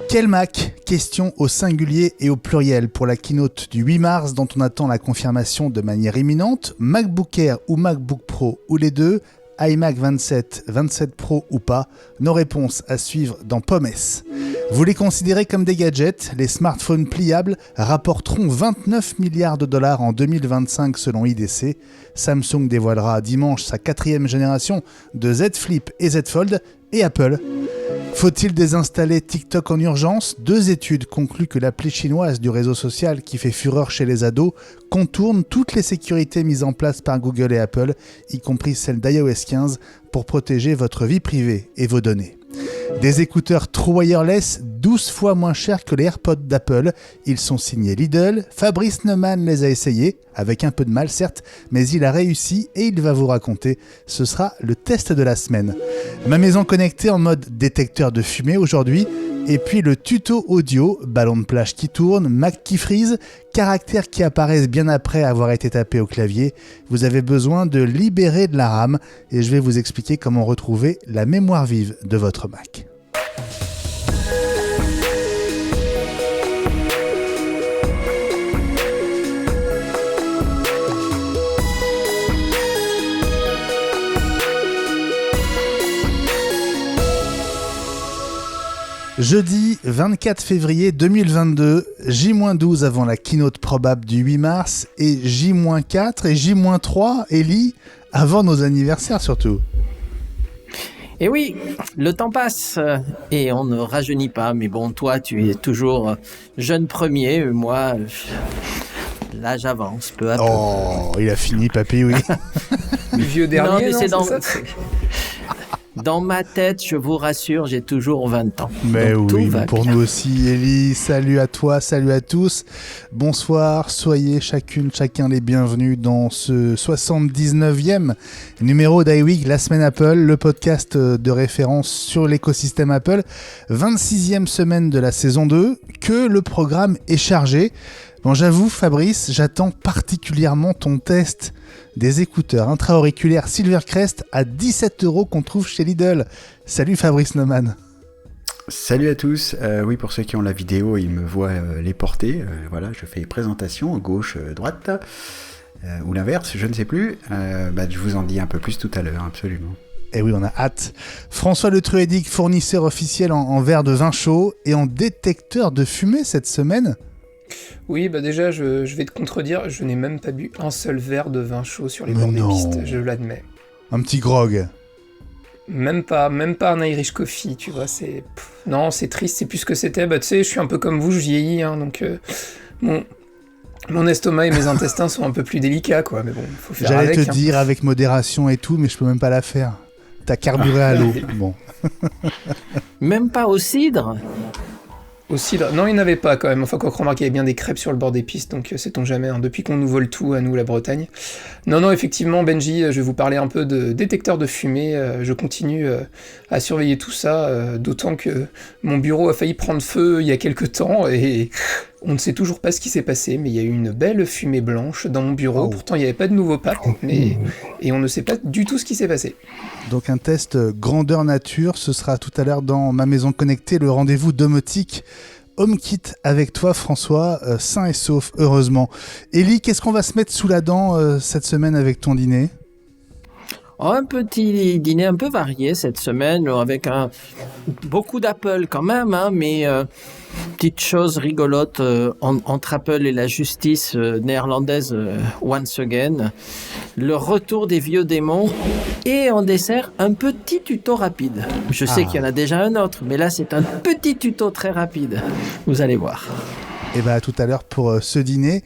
Quel Mac ? Question au singulier et au pluriel pour la keynote du 8 mars dont on attend la confirmation de manière imminente. MacBook Air ou MacBook Pro ou les deux, iMac 27, 27 Pro ou pas, nos réponses à suivre dans Pommes. Vous les considérez comme des gadgets, les smartphones pliables rapporteront 29 milliards de dollars en 2025 selon IDC. Samsung dévoilera dimanche sa 4e génération de Z Flip et Z Fold et Apple. Faut-il désinstaller TikTok en urgence ? 2 études concluent que l'appli chinoise du réseau social qui fait fureur chez les ados contourne toutes les sécurités mises en place par Google et Apple, y compris celle d'iOS 15, pour protéger votre vie privée et vos données. Des écouteurs True Wireless 12 fois moins chers que les AirPods d'Apple. Ils sont signés Lidl. Fabrice Neumann les a essayés, avec un peu de mal certes, mais il a réussi et il va vous raconter. Ce sera le test de la semaine. Ma maison connectée en mode détecteur de fumée aujourd'hui. Et puis le tuto audio, ballon de plage qui tourne, Mac qui freeze, caractères qui apparaissent bien après avoir été tapés au clavier. Vous avez besoin de libérer de la RAM et je vais vous expliquer comment retrouver la mémoire vive de votre Mac. Jeudi 24 février 2022, J-12 avant la keynote probable du 8 mars et J-4 et J-3, Ellie, avant nos anniversaires surtout. Et oui, le temps passe et on ne rajeunit pas, mais bon, toi tu es toujours jeune premier, moi l'âge avance peu à peu. Oh, il a fini papy, oui. Vieux dernier, non, mais non, c'est ça. Dans ma tête, je vous rassure, j'ai toujours 20 ans. Mais donc, oui, pour nous aussi, Ellie. Salut à toi, salut à tous. Bonsoir, soyez chacun les bienvenus dans ce 79e numéro d'iWeek, la semaine Apple, le podcast de référence sur l'écosystème Apple. 26e semaine de la saison 2, que le programme est chargé. Bon, j'avoue, Fabrice, j'attends particulièrement ton test des écouteurs intra-auriculaires Silvercrest à 17€ qu'on trouve chez Lidl. Salut Fabrice Neumann. Salut à tous. Oui, pour ceux qui ont la vidéo, ils me voient les porter. Voilà, je fais les présentations, gauche, droite, ou l'inverse, je ne sais plus. Je vous en dis un peu plus tout à l'heure, absolument. Et oui, on a hâte. François Le Truédic, fournisseur officiel en verre de vin chaud et en détecteur de fumée cette semaine. Oui, déjà, je vais te contredire, je n'ai même pas bu un seul verre de vin chaud sur les bords des pistes, je l'admets. Un petit grog. Même pas un Irish Coffee, tu vois, non, c'est triste, c'est plus ce que c'était. Tu sais, je suis un peu comme vous, je vieillis, hein, donc mon estomac et mes intestins sont un peu plus délicats, quoi, mais bon, faut faire avec. J'allais te dire avec modération et tout, mais je peux même pas la faire. T'as carburé à l'eau, bon. Même pas au cidre ? Au cidre, non, il n'y en avait pas quand même. Enfin, quoi qu'on remarque, il y avait bien des crêpes sur le bord des pistes, donc sait-on jamais, hein, depuis qu'on nous vole tout, à nous, la Bretagne. Non, effectivement, Benji, je vais vous parler un peu de détecteur de fumée. Je continue à surveiller tout ça, d'autant que mon bureau a failli prendre feu il y a quelques temps, et on ne sait toujours pas ce qui s'est passé, mais il y a eu une belle fumée blanche dans mon bureau. Oh. Pourtant, il n'y avait pas de nouveau pape, et on ne sait pas du tout ce qui s'est passé. Donc un test grandeur nature, ce sera tout à l'heure dans ma maison connectée, le rendez-vous domotique HomeKit avec toi François, sain et sauf, heureusement. Ellie, qu'est-ce qu'on va se mettre sous la dent cette semaine avec ton dîner ? Un petit dîner un peu varié cette semaine, avec beaucoup d'Apple quand même, hein, mais petite chose rigolote entre Apple et la justice néerlandaise once again. Le retour des vieux démons et en dessert, un petit tuto rapide. Je sais qu'il y en a déjà un autre, mais là c'est un petit tuto très rapide. Vous allez voir. Et à tout à l'heure pour ce dîner.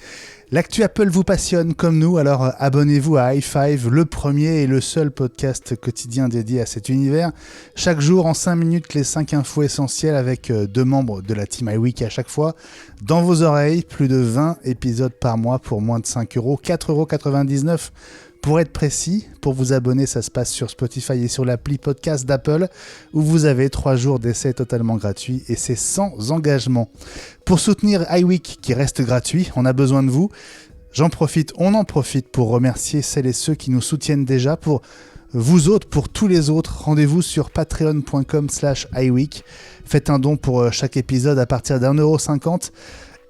L'actu Apple vous passionne comme nous, alors abonnez-vous à i5, le premier et le seul podcast quotidien dédié à cet univers. Chaque jour, en 5 minutes, les 5 infos essentielles avec 2 membres de la team iWeek à chaque fois. Dans vos oreilles, plus de 20 épisodes par mois pour moins de 5€, 4,99€ pour être précis. Pour vous abonner, ça se passe sur Spotify et sur l'appli podcast d'Apple, où vous avez 3 jours d'essai totalement gratuits et c'est sans engagement. Pour soutenir iWeek, qui reste gratuit, on a besoin de vous. On en profite pour remercier celles et ceux qui nous soutiennent déjà, pour Vous autres, pour tous les autres, rendez-vous sur patreon.com/iWeek. Faites un don pour chaque épisode à partir d'1,50€.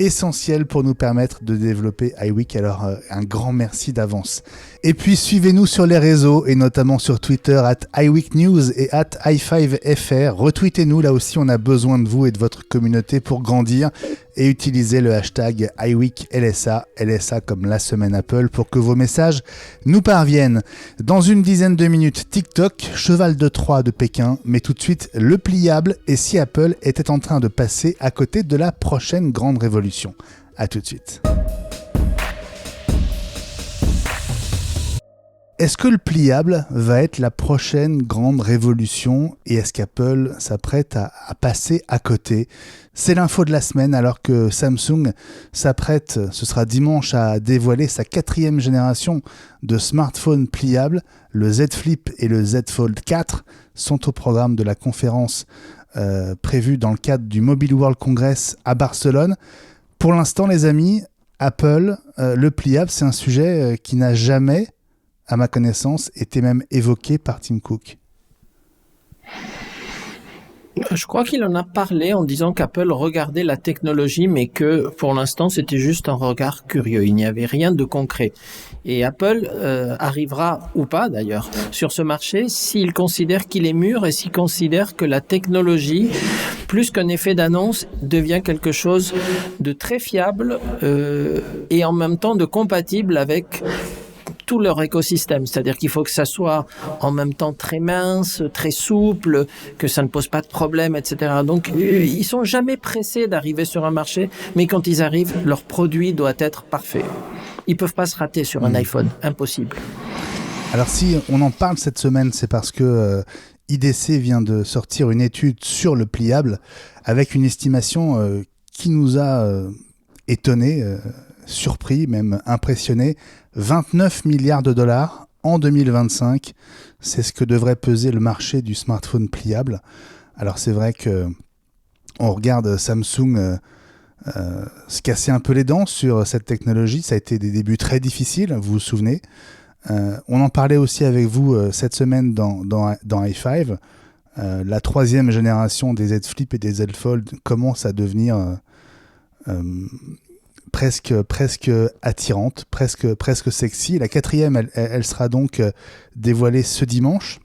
Essentiel pour nous permettre de développer iWeek, alors un grand merci d'avance. Et puis suivez-nous sur les réseaux et notamment sur Twitter @iWeekNews et @i5fr. Retweetez-nous, là aussi on a besoin de vous et de votre communauté pour grandir, et utilisez le hashtag iWeekLSA, LSA comme la semaine Apple, pour que vos messages nous parviennent. Dans une dizaine de minutes, TikTok, cheval de Troie de Pékin, mais tout de suite le pliable, et si Apple était en train de passer à côté de la prochaine grande révolution. À tout de suite. Est-ce que le pliable va être la prochaine grande révolution, et est-ce qu'Apple s'apprête à passer à côté ? C'est l'info de la semaine, alors que Samsung s'apprête, ce sera dimanche, à dévoiler sa 4e génération de smartphones pliables. Le Z Flip et le Z Fold 4 sont au programme de la conférence prévue dans le cadre du Mobile World Congress à Barcelone. Pour l'instant, les amis, Apple, le pliable, c'est un sujet qui n'a jamais, à ma connaissance, était même évoqué par Tim Cook. Je crois qu'il en a parlé en disant qu'Apple regardait la technologie, mais que pour l'instant c'était juste un regard curieux. Il n'y avait rien de concret. Et Apple arrivera, ou pas d'ailleurs, sur ce marché s'il considère qu'il est mûr et s'il considère que la technologie, plus qu'un effet d'annonce, devient quelque chose de très fiable et en même temps de compatible avec tout leur écosystème, c'est-à-dire qu'il faut que ça soit en même temps très mince, très souple, que ça ne pose pas de problème, etc. Donc, ils sont jamais pressés d'arriver sur un marché, mais quand ils arrivent, leur produit doit être parfait. Ils peuvent pas se rater sur un iPhone, impossible. Alors si on en parle cette semaine, c'est parce que IDC vient de sortir une étude sur le pliable avec une estimation qui nous a étonnés, surpris, même impressionné. 29 milliards de dollars en 2025, c'est ce que devrait peser le marché du smartphone pliable. Alors c'est vrai que on regarde Samsung se casser un peu les dents sur cette technologie. Ça a été des débuts très difficiles, vous vous souvenez. On en parlait aussi avec vous cette semaine dans i5. La 3e génération des Z Flip et des Z Fold commence à devenir presque attirante, presque sexy. La 4e, elle sera donc dévoilée ce dimanche.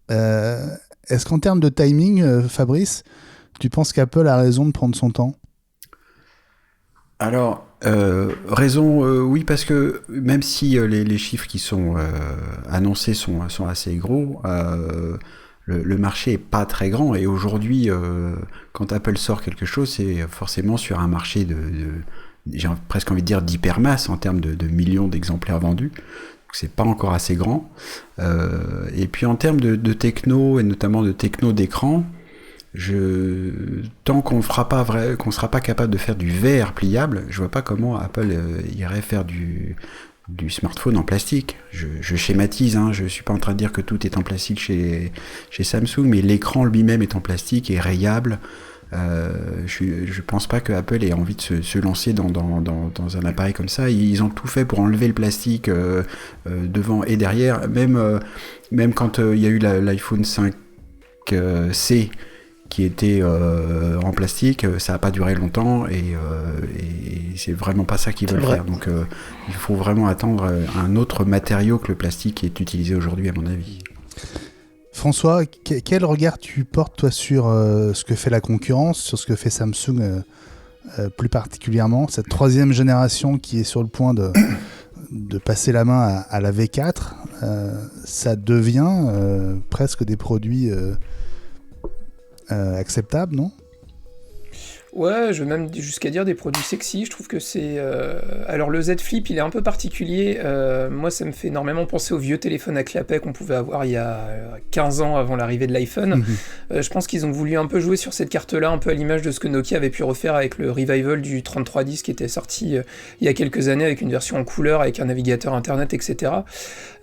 Est-ce qu'en termes de timing, Fabrice, tu penses qu'Apple a raison de prendre son temps ? Alors, raison, oui, parce que même si les chiffres qui sont annoncés sont assez gros, le marché est pas très grand, et aujourd'hui, quand Apple sort quelque chose, c'est forcément sur un marché j'ai presque envie de dire d'hypermasse en termes de millions d'exemplaires vendus. Donc c'est pas encore assez grand. Et puis en termes de techno, et notamment de techno d'écran, tant qu'on sera pas capable de faire du verre pliable, je vois pas comment Apple irait faire du smartphone en plastique. Je schématise, hein, je suis pas en train de dire que tout est en plastique chez Samsung, mais l'écran lui-même est en plastique et rayable. Je pense pas que Apple ait envie de se lancer dans un appareil comme ça. Ils ont tout fait pour enlever le plastique devant et derrière. Même quand il y a eu l'iPhone 5C qui était en plastique, ça n'a pas duré longtemps, et c'est vraiment pas ça qu'ils veulent faire. Donc il faut vraiment attendre un autre matériau que le plastique qui est utilisé aujourd'hui, à mon avis. François, quel regard tu portes toi sur ce que fait la concurrence, sur ce que fait Samsung plus particulièrement, cette 3e génération qui est sur le point de passer la main à la V4, ça devient presque des produits acceptables, non ? Ouais, je vais même jusqu'à dire des produits sexy. Je trouve que c'est... Alors le Z Flip, il est un peu particulier. Moi, ça me fait énormément penser aux vieux téléphones à clapet qu'on pouvait avoir il y a 15 ans avant l'arrivée de l'iPhone. Je pense qu'ils ont voulu un peu jouer sur cette carte-là, un peu à l'image de ce que Nokia avait pu refaire avec le revival du 3310 qui était sorti il y a quelques années avec une version en couleur, avec un navigateur internet, etc.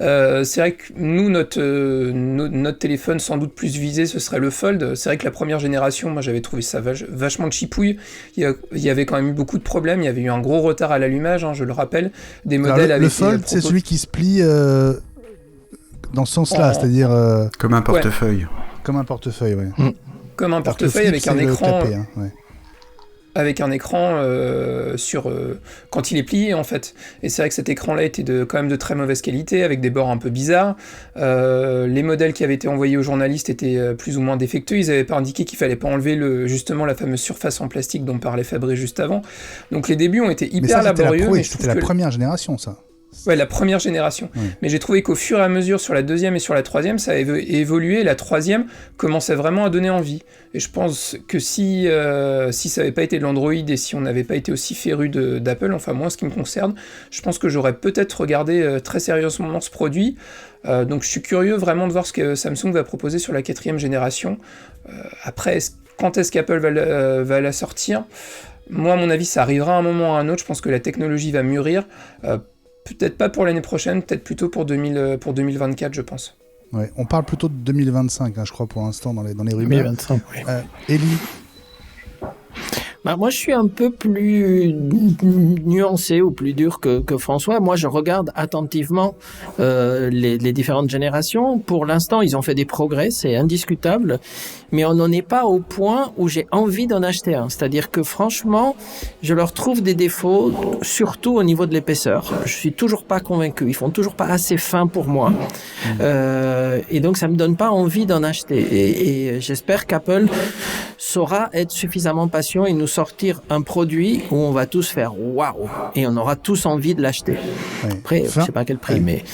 C'est vrai que nous, notre téléphone sans doute plus visé, ce serait le Fold. C'est vrai que la première génération, moi j'avais trouvé ça vachement cheapouille. Il y avait quand même eu beaucoup de problèmes. Il y avait eu un gros retard à l'allumage, hein, je le rappelle. Des modèles le Fold, c'est celui qui se plie Dans ce sens-là, c'est-à-dire Comme un portefeuille. comme un portefeuille, ouais. Comme un Alors que le portefeuille flip, avec un c'est le écran. clapet, hein, ouais. Avec un écran quand il est plié en fait. Et c'est vrai que cet écran-là était quand même de très mauvaise qualité, avec des bords un peu bizarres. Les modèles qui avaient été envoyés aux journalistes étaient plus ou moins défectueux. Ils n'avaient pas indiqué qu'il fallait pas enlever justement la fameuse surface en plastique dont parlait Fabrice juste avant. Donc les débuts ont été Mais hyper ça, laborieux. Mais je c'était trouve la que première génération, ça. Ouais, la première génération. Oui. Mais j'ai trouvé qu'au fur et à mesure, sur la deuxième et sur la troisième, ça a évolué. La troisième commençait vraiment à donner envie. Et je pense que si ça n'avait pas été de l'Android et si on n'avait pas été aussi féru d'Apple, enfin moi, en ce qui me concerne, je pense que j'aurais peut-être regardé très sérieusement ce produit. Donc je suis curieux vraiment de voir ce que Samsung va proposer sur la 4e génération. Après, quand est-ce qu'Apple va la sortir ? Moi, à mon avis, ça arrivera à un moment ou à un autre. Je pense que la technologie va mûrir. Peut-être pas pour l'année prochaine, peut-être plutôt pour 2024, je pense. Ouais, on parle plutôt de 2025, je crois, pour l'instant, dans les rumeurs. 2025, oui. Elie, Bah, moi, je suis un peu plus nuancé ou plus dur que François. Moi, je regarde attentivement les différentes générations. Pour l'instant, ils ont fait des progrès, c'est indiscutable. Mais on n'en est pas au point où j'ai envie d'en acheter un. C'est-à-dire que franchement, je leur trouve des défauts, surtout au niveau de l'épaisseur. Je suis toujours pas convaincu. Ils font toujours pas assez fin pour moi. Et donc, ça me donne pas envie d'en acheter. Et j'espère qu'Apple saura être suffisamment patient et nous sortir un produit où on va tous faire waouh et on aura tous envie de l'acheter. ouais. Après, je sais pas à quel prix, mais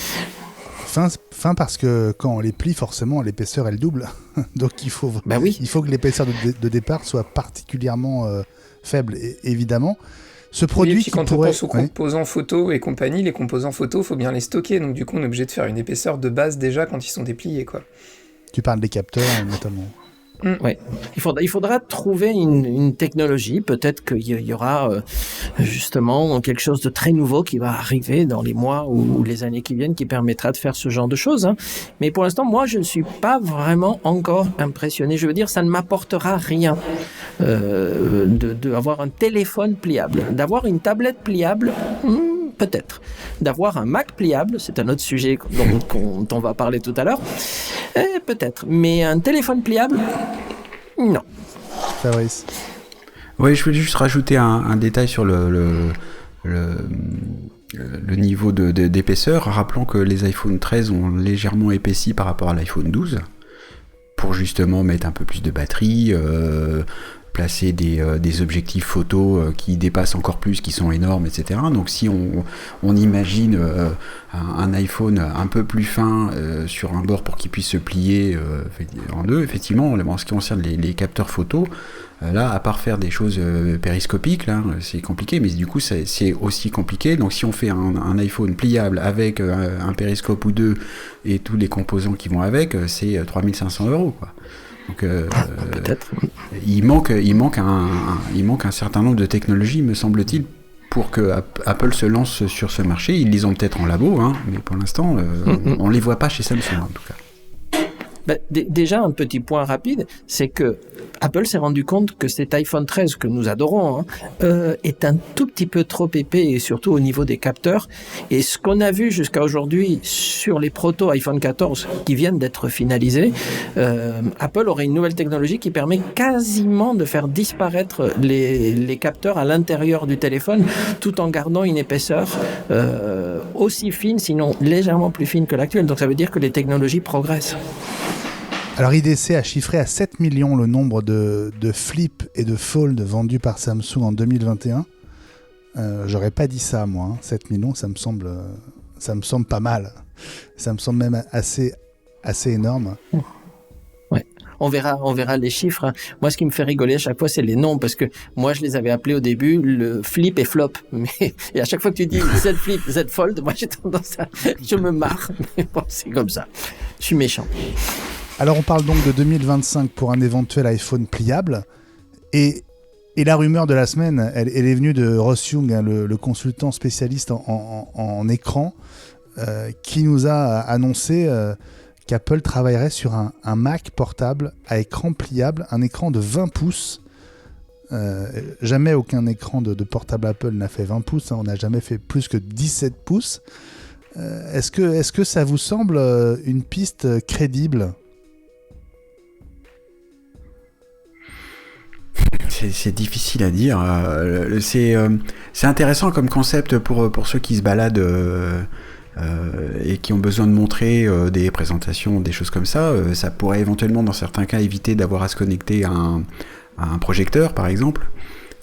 Fin parce que quand on les plie, forcément, l'épaisseur, elle double. Donc, il faut que l'épaisseur de départ soit particulièrement faible, évidemment. Ce produit oui, et puis quand on pense aux ouais. composants photo et compagnie, les composants photo, il faut bien les stocker. Donc du coup, on est obligé de faire une épaisseur de base déjà quand ils sont dépliés, quoi. Tu parles des capteurs, notamment. Ouais. Il faudra trouver une technologie. Peut-être qu'il y aura justement quelque chose de très nouveau qui va arriver dans les mois ou les années qui viennent qui permettra de faire ce genre de choses. Hein. Mais pour l'instant, moi, je ne suis pas vraiment encore impressionné. Je veux dire, ça ne m'apportera rien d'avoir un téléphone pliable. D'avoir une tablette pliable, peut-être. D'avoir un Mac pliable, c'est un autre sujet dont on va parler tout à l'heure, peut-être. Mais un téléphone pliable, non. Fabrice. Oui, je voulais juste rajouter un détail sur le niveau d'épaisseur. Rappelons que les iPhone 13 ont légèrement épaissi par rapport à l'iPhone 12 pour justement mettre un peu plus de batterie, placer des objectifs photo qui dépassent encore plus, qui sont énormes, etc. Donc si on imagine un iPhone un peu plus fin sur un bord pour qu'il puisse se plier en deux, effectivement, en ce qui concerne les capteurs photo, là, à part faire des choses périscopiques, là, c'est compliqué, mais du coup, c'est aussi compliqué. Donc si on fait un iPhone pliable avec un périscope ou deux et tous les composants qui vont avec, c'est 3 500 €, quoi. Donc, peut-être. Il manque un certain nombre de technologies, me semble-t-il, pour que Apple se lance sur ce marché. Ils les ont peut-être en labo, hein, mais pour l'instant, on les voit pas chez Samsung, en tout cas. Ben, déjà, un petit point rapide, c'est que Apple s'est rendu compte que cet iPhone 13 que nous adorons est un tout petit peu trop épais, et surtout au niveau des capteurs. Et ce qu'on a vu jusqu'à aujourd'hui sur les proto iPhone 14 qui viennent d'être finalisés, Apple aurait une nouvelle technologie qui permet quasiment de faire disparaître les capteurs à l'intérieur du téléphone tout en gardant une épaisseur aussi fine, sinon légèrement plus fine que l'actuelle. Donc ça veut dire que les technologies progressent. Alors IDC a chiffré à 7 millions le nombre de Flip et de Fold vendus par Samsung en 2021. J'aurais pas dit ça, moi. 7 millions, ça me semble pas mal. Ça me semble même assez énorme. Ouais. On verra les chiffres. Hein. Moi, ce qui me fait rigoler à chaque fois, c'est les noms, parce que moi, je les avais appelés au début le Flip et Flop. Et à chaque fois que tu dis Z Flip, Z Fold, moi, j'ai tendance à... Je me marre. Mais bon, c'est comme ça. Je suis méchant. Alors on parle donc de 2025 pour un éventuel iPhone pliable. Et la rumeur de la semaine, elle est venue de Ross Young, hein, le consultant spécialiste en écran, qui nous a annoncé qu'Apple travaillerait sur un Mac portable à écran pliable, un écran de 20 pouces. Jamais aucun écran de portable Apple n'a fait 20 pouces, hein, on n'a jamais fait plus que 17 pouces. Est-ce que ça vous semble une piste crédible ? C'est difficile à dire. C'est intéressant comme concept pour ceux qui se baladent et qui ont besoin de montrer des présentations, des choses comme ça. Ça pourrait éventuellement, dans certains cas, éviter d'avoir à se connecter à un projecteur, par exemple.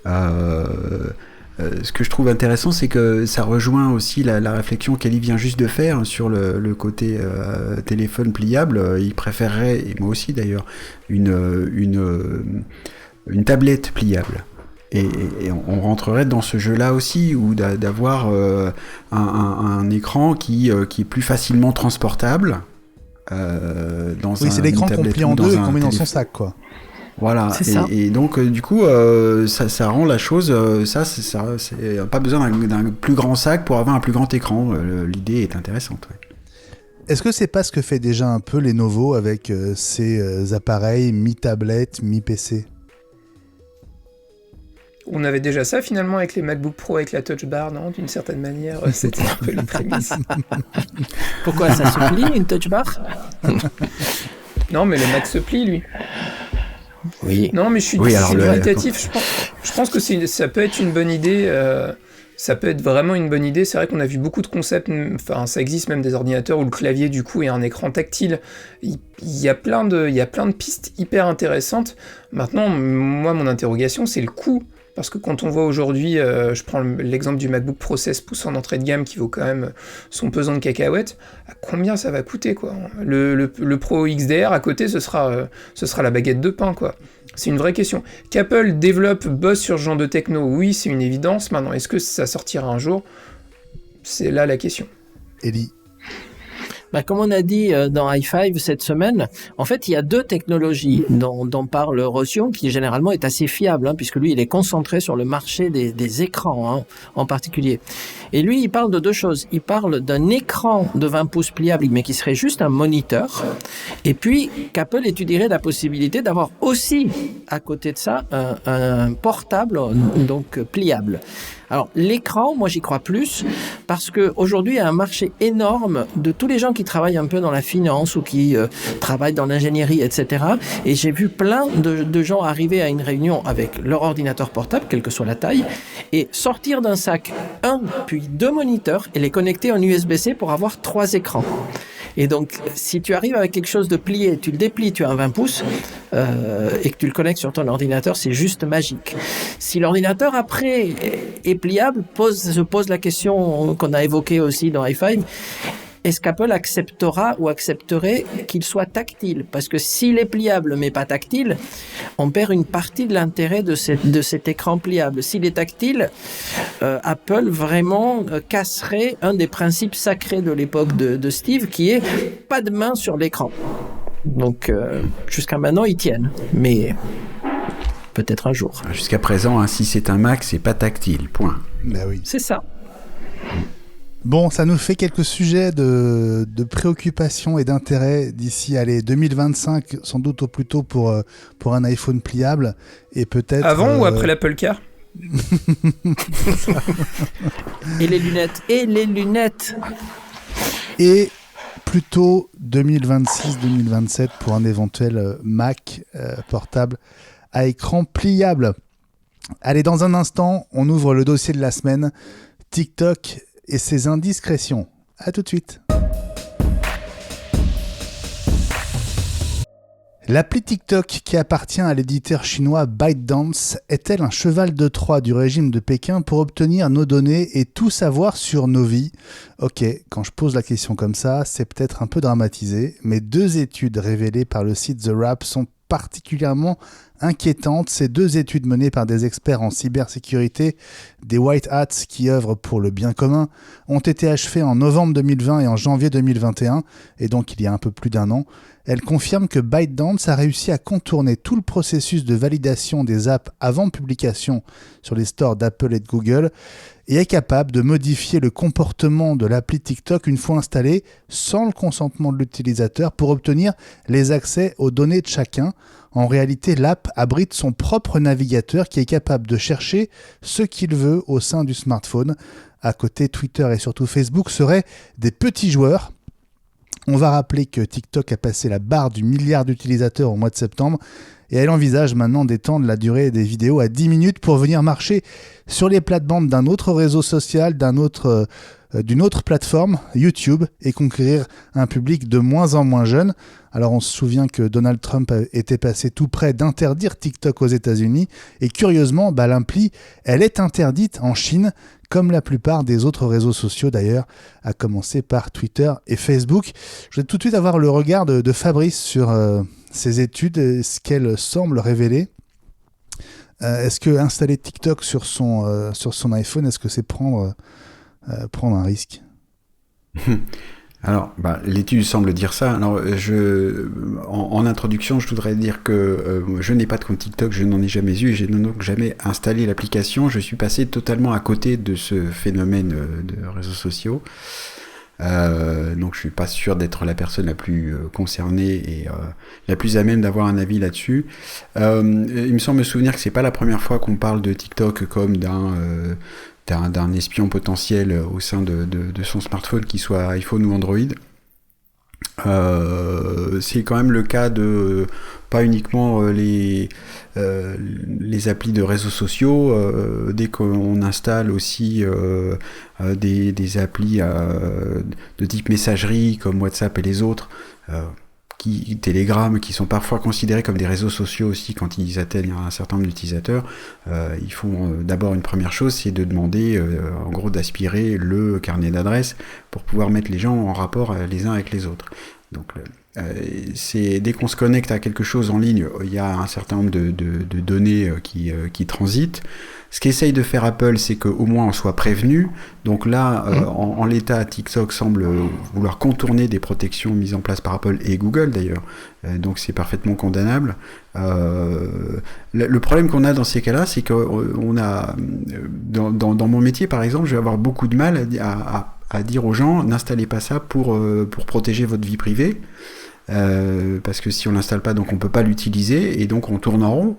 Ce que je trouve intéressant, c'est que ça rejoint aussi la réflexion qu'Eli vient juste de faire sur le côté téléphone pliable. Il préférerait, et moi aussi d'ailleurs, une tablette pliable. Et on rentrerait dans ce jeu-là aussi, où d'avoir un écran qui est plus facilement transportable. C'est l'écran qu'on plie en deux et qu'on met dans son sac, quoi. Voilà, et donc du coup, ça rend la chose, c'est pas besoin d'un plus grand sac pour avoir un plus grand écran. L'idée est intéressante. Ouais. Est-ce que c'est pas ce que fait déjà un peu Lenovo avec ses appareils mi-tablette, mi-PC ? On avait déjà ça finalement avec les MacBook Pro avec la Touch Bar, non ? D'une certaine manière, c'était un peu les prémices. Pourquoi ça se plie, une Touch Bar ? Non, mais le Mac se plie, lui. Oui. Non, mais je suis dubitatif. Je pense que ça peut être une bonne idée. Ça peut être vraiment une bonne idée. C'est vrai qu'on a vu beaucoup de concepts. Enfin, ça existe même des ordinateurs où le clavier du coup est un écran tactile. Il y a plein de pistes hyper intéressantes. Maintenant, moi, mon interrogation, c'est le coût. Parce que quand on voit aujourd'hui, je prends l'exemple du MacBook Pro 16 pouces en entrée de gamme qui vaut quand même son pesant de cacahuètes, à combien ça va coûter, quoi ? Le Pro XDR à côté, ce sera la baguette de pain, quoi. C'est une vraie question. Qu'Apple bosse sur ce genre de techno, oui, c'est une évidence. Maintenant, est-ce que ça sortira un jour ? C'est là la question. Eli. Comme on a dit dans i5 cette semaine, en fait, il y a deux technologies dont parle Rosion, qui généralement est assez fiable, puisque lui, il est concentré sur le marché des écrans en particulier. Et lui, il parle de deux choses. Il parle d'un écran de 20 pouces pliable, mais qui serait juste un moniteur. Et puis, qu'Apple étudierait la possibilité d'avoir aussi, à côté de ça, un portable, donc pliable. Alors, l'écran, moi, j'y crois plus parce qu'aujourd'hui, il y a un marché énorme de tous les gens qui travaillent un peu dans la finance ou qui travaillent dans l'ingénierie, etc. Et j'ai vu plein de gens arriver à une réunion avec leur ordinateur portable, quelle que soit la taille, et sortir d'un sac un puis deux moniteurs et les connecter en USB-C pour avoir 3 écrans. Et donc, si tu arrives avec quelque chose de plié, tu le déplies, tu as un 20 pouces, et que tu le connectes sur ton ordinateur, c'est juste magique. Si l'ordinateur, après, est pliable, se pose la question qu'on a évoquée aussi dans i5, est-ce qu'Apple acceptera ou accepterait qu'il soit tactile ? Parce que s'il est pliable mais pas tactile, on perd une partie de l'intérêt de cet écran pliable. S'il est tactile, Apple vraiment casserait un des principes sacrés de l'époque de Steve, qui est pas de main sur l'écran. Donc jusqu'à maintenant, ils tiennent. Mais peut-être un jour. Jusqu'à présent, si c'est un Mac, c'est pas tactile. Point. Ben oui. C'est ça. Bon, ça nous fait quelques sujets de préoccupation et d'intérêt d'ici 2025, sans doute au plus tôt pour un iPhone pliable. Et peut-être... Avant ou après l'Apple Car ? Et les lunettes. Et plutôt 2026-2027 pour un éventuel Mac portable à écran pliable. Allez, dans un instant, on ouvre le dossier de la semaine. TikTok et ses indiscrétions. À tout de suite. L'appli TikTok, qui appartient à l'éditeur chinois ByteDance, est-elle un cheval de Troie du régime de Pékin pour obtenir nos données et tout savoir sur nos vies ? Ok, quand je pose la question comme ça, c'est peut-être un peu dramatisé, mais 2 études révélées par le site The Wrap sont particulièrement inquiétantes. Ces 2 études menées par des experts en cybersécurité, des White Hats qui œuvrent pour le bien commun, ont été achevées en novembre 2020 et en janvier 2021, et donc il y a un peu plus d'1 an. Elle confirme que ByteDance a réussi à contourner tout le processus de validation des apps avant publication sur les stores d'Apple et de Google et est capable de modifier le comportement de l'appli TikTok une fois installée sans le consentement de l'utilisateur pour obtenir les accès aux données de chacun. En réalité, l'app abrite son propre navigateur qui est capable de chercher ce qu'il veut au sein du smartphone. À côté, Twitter et surtout Facebook seraient des petits joueurs. On va rappeler que TikTok a passé la barre du milliard d'utilisateurs au mois de septembre et elle envisage maintenant d'étendre la durée des vidéos à 10 minutes pour venir marcher sur les plates-bandes d'un autre réseau social, d'une autre plateforme, YouTube, et conquérir un public de moins en moins jeune. Alors on se souvient que Donald Trump était passé tout près d'interdire TikTok aux États-Unis et curieusement, l'appli, elle est interdite en Chine, comme la plupart des autres réseaux sociaux d'ailleurs, à commencer par Twitter et Facebook. Je vais tout de suite avoir le regard de Fabrice sur ces études, ce qu'elles semblent révéler. Est-ce que installer TikTok sur son iPhone, est-ce que c'est prendre un risque? Alors, l'étude semble dire ça. Alors, en introduction, je voudrais dire que je n'ai pas de compte TikTok, je n'en ai jamais eu, et je n'ai donc jamais installé l'application. Je suis passé totalement à côté de ce phénomène de réseaux sociaux. Donc, je suis pas sûr d'être la personne la plus concernée et la plus à même d'avoir un avis là-dessus. Il me semble me souvenir que c'est pas la première fois qu'on parle de TikTok comme d'un espion potentiel au sein de son smartphone, qu'il soit iPhone ou Android. C'est quand même le cas de pas uniquement les applis de réseaux sociaux, dès qu'on installe aussi des applis de type messagerie comme WhatsApp et les autres, Telegram, qui sont parfois considérés comme des réseaux sociaux aussi quand ils atteignent un certain nombre d'utilisateurs, ils font d'abord une première chose, c'est de demander en gros d'aspirer le carnet d'adresses pour pouvoir mettre les gens en rapport les uns avec les autres. Donc c'est dès qu'on se connecte à quelque chose en ligne, il y a un certain nombre de données qui transitent. Ce qu'essaye de faire Apple, c'est qu'au moins on soit prévenu. Donc là, en l'état, TikTok semble vouloir contourner des protections mises en place par Apple et Google d'ailleurs. Donc c'est parfaitement condamnable. Le problème qu'on a dans ces cas-là, c'est qu'on a, dans mon métier par exemple, je vais avoir beaucoup de mal à dire aux gens, n'installez pas ça pour protéger votre vie privée. Parce que si on l'installe pas, donc on peut pas l'utiliser et donc on tourne en rond.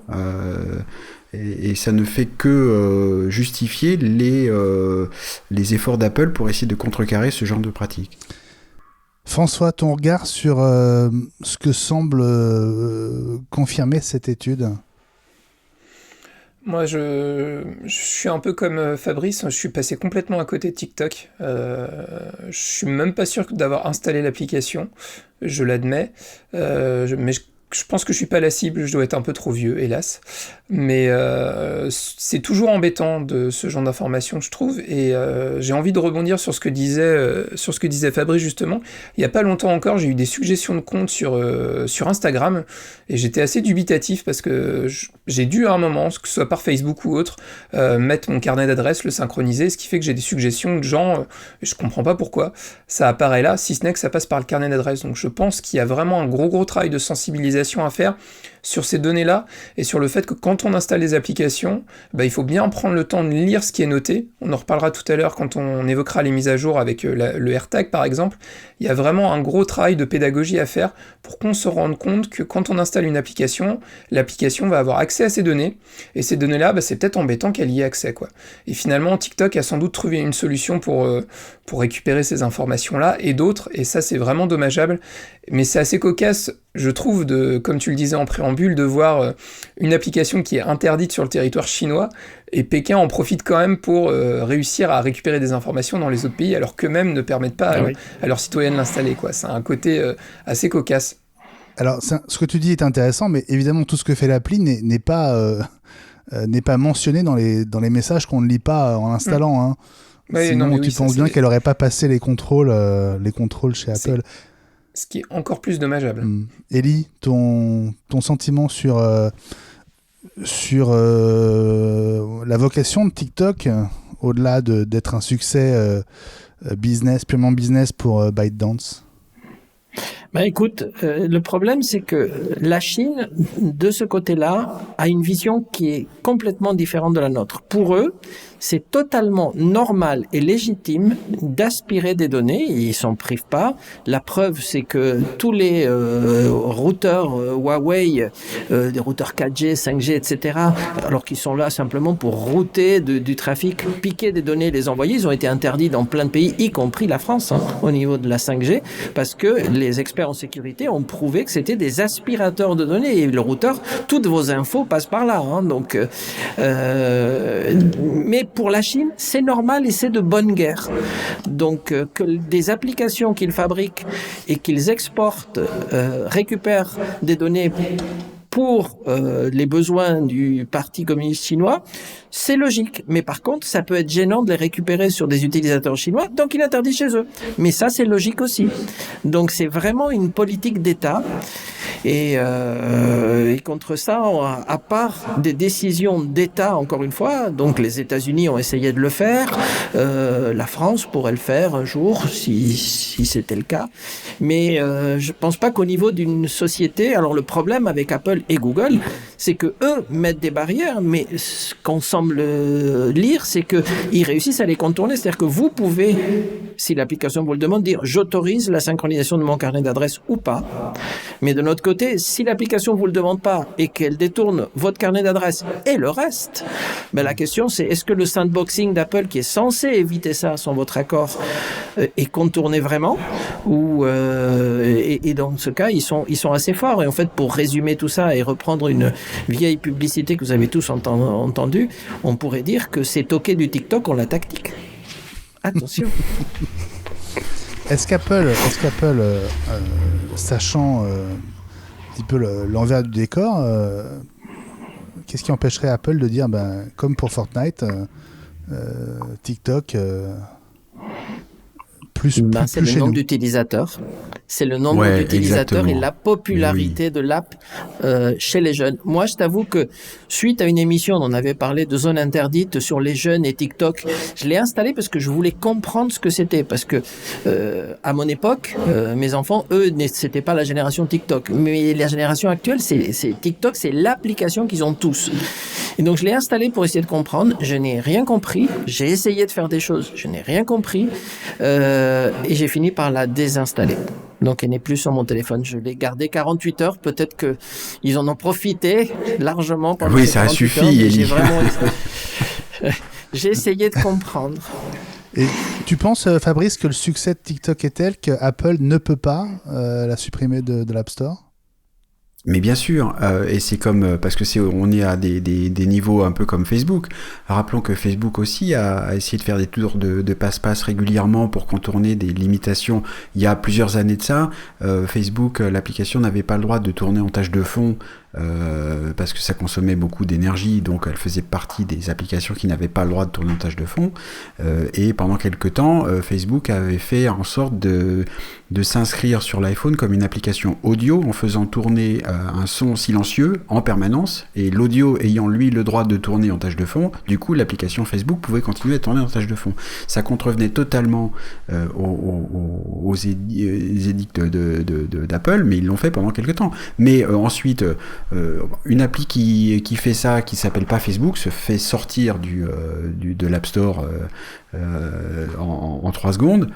Et ça ne fait que justifier les efforts d'Apple pour essayer de contrecarrer ce genre de pratique. François, ton regard sur ce que semble confirmer cette étude? Moi, je suis un peu comme Fabrice, je suis passé complètement à côté de TikTok. Je suis même pas sûr d'avoir installé l'application, je l'admets, mais je pense que je suis pas la cible, je dois être un peu trop vieux, hélas. Mais c'est toujours embêtant de ce genre d'informations, je trouve. Et j'ai envie de rebondir sur ce que disait Fabrice justement. Il y a pas longtemps encore, j'ai eu des suggestions de comptes sur Instagram et j'étais assez dubitatif parce que j'ai dû à un moment, que ce soit par Facebook ou autre, mettre mon carnet d'adresses, le synchroniser, ce qui fait que j'ai des suggestions de gens. Je comprends pas pourquoi ça apparaît là, si ce n'est que ça passe par le carnet d'adresses. Donc je pense qu'il y a vraiment un gros travail de sensibilisation à faire sur ces données-là et sur le fait que quand on installe les applications, il faut bien prendre le temps de lire ce qui est noté. On en reparlera tout à l'heure quand on évoquera les mises à jour avec le AirTag par exemple. Il y a vraiment un gros travail de pédagogie à faire pour qu'on se rende compte que quand on installe une application, l'application va avoir accès à ces données et ces données-là, c'est peut-être embêtant qu'elle y ait accès, quoi. Et finalement, TikTok a sans doute trouvé une solution pour récupérer ces informations-là et d'autres, et ça c'est vraiment dommageable. Mais c'est assez cocasse, je trouve, comme tu le disais en préambule, de voir une application qui est interdite sur le territoire chinois, et Pékin en profite quand même pour réussir à récupérer des informations dans les autres pays, alors qu'eux-mêmes ne permettent pas à leurs citoyens de l'installer, quoi. C'est un côté assez cocasse. Alors, ce que tu dis est intéressant, mais évidemment, tout ce que fait l'appli n'est pas mentionné dans les messages qu'on ne lit pas en l'installant. Hein. Oui, sinon, tu penses bien qu'elle n'aurait pas passé les contrôles chez Apple. Ce qui est encore plus dommageable. Ellie, ton sentiment sur la vocation de TikTok, au-delà d'être un succès purement business pour ByteDance? Écoute, le problème, c'est que la Chine, de ce côté-là, a une vision qui est complètement différente de la nôtre. Pour eux, c'est totalement normal et légitime d'aspirer des données, et ils s'en privent pas. La preuve, c'est que tous les routeurs Huawei, des routeurs 4G, 5G, etc., alors qu'ils sont là simplement pour router du trafic, piquer des données, les envoyer, ils ont été interdits dans plein de pays, y compris la France, au niveau de la 5G, parce que les experts en sécurité ont prouvé que c'était des aspirateurs de données, et le routeur, toutes vos infos passent par là. Mais pour la Chine, c'est normal et c'est de bonne guerre. Donc, que des applications qu'ils fabriquent et qu'ils exportent récupèrent des données pour les besoins du Parti communiste chinois, c'est logique. Mais par contre, ça peut être gênant de les récupérer sur des utilisateurs chinois, donc il interdit chez eux. Mais ça, c'est logique aussi. Donc c'est vraiment une politique d'État. Et contre ça, à part des décisions d'État, encore une fois, donc les États-Unis ont essayé de le faire, la France pourrait le faire un jour, si c'était le cas. Mais je pense pas qu'au niveau d'une société, alors le problème avec Apple et Google, c'est que eux mettent des barrières, mais ce qu'on semble lire, c'est qu'ils réussissent à les contourner. C'est-à-dire que vous pouvez, si l'application vous le demande, dire « j'autorise la synchronisation de mon carnet d'adresses » ou pas. Mais de notre côté, si l'application vous le demande pas et qu'elle détourne votre carnet d'adresses et le reste, la question c'est est-ce que le sandboxing d'Apple qui est censé éviter ça sans votre accord est contourné vraiment ou et dans ce cas ils sont assez forts. Et en fait, pour résumer tout ça et reprendre une vieille publicité que vous avez tous entendue, on pourrait dire que ces toqués du TikTok ont la tactique. Attention. Est-ce qu'Apple, sachant un petit peu l'envers du décor, qu'est-ce qui empêcherait Apple de dire, comme pour Fortnite, TikTok, plus c'est le nombre d'utilisateurs. C'est le nombre d'utilisateurs exactement. Et la popularité de l'app chez les jeunes. Moi, je t'avoue que suite à une émission, on en avait parlé de zone interdite sur les jeunes et TikTok, je l'ai installé parce que je voulais comprendre ce que c'était. Parce que à mon époque, mes enfants, eux, c'était pas la génération TikTok. Mais la génération actuelle, c'est TikTok, c'est l'application qu'ils ont tous. Et donc, je l'ai installé pour essayer de comprendre. Je n'ai rien compris. J'ai essayé de faire des choses. Je n'ai rien compris. Et j'ai fini par la désinstaller. Donc, elle n'est plus sur mon téléphone. Je l'ai gardée 48 heures. Peut-être qu'ils en ont profité largement pendant oui, ça a suffi. J'ai essayé de comprendre. Et tu penses, Fabrice, que le succès de TikTok est tel qu'Apple ne peut pas la supprimer de l'App Store ? Mais bien sûr, et c'est comme parce que on est à des niveaux un peu comme Facebook. Rappelons que Facebook aussi a essayé de faire des tours de passe-passe régulièrement pour contourner des limitations. Il y a plusieurs années de ça, Facebook, l'application n'avait pas le droit de tourner en tâche de fond parce que ça consommait beaucoup d'énergie, donc elle faisait partie des applications qui n'avaient pas le droit de tourner en tâche de fond. Et pendant quelques temps, Facebook avait fait en sorte de s'inscrire sur l'iPhone comme une application audio en faisant tourner un son silencieux en permanence, et l'audio ayant lui le droit de tourner en tâche de fond, du coup l'application Facebook pouvait continuer à tourner en tâche de fond. Ça contrevenait totalement aux édicts d'Apple, mais ils l'ont fait pendant quelques temps. Mais ensuite, une appli qui fait ça, qui s'appelle pas Facebook, se fait sortir de l'App Store en 3 secondes.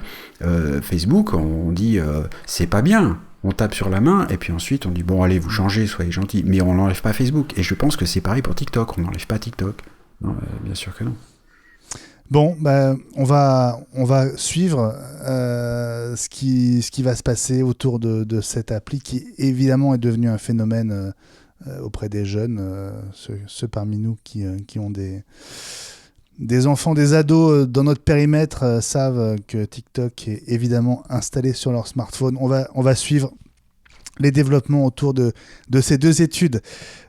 Facebook, on dit c'est pas bien, on tape sur la main et puis ensuite on dit bon allez vous changez, soyez gentils, mais on n'enlève pas Facebook. Et je pense que c'est pareil pour TikTok, on n'enlève pas TikTok. Non, bien sûr que non. Bon, on va suivre ce qui va se passer autour de cette appli qui évidemment est devenue un phénomène auprès des jeunes, ceux parmi nous qui ont des enfants, des ados dans notre périmètre savent que TikTok est évidemment installé sur leur smartphone. On va suivre les développements autour de ces deux études.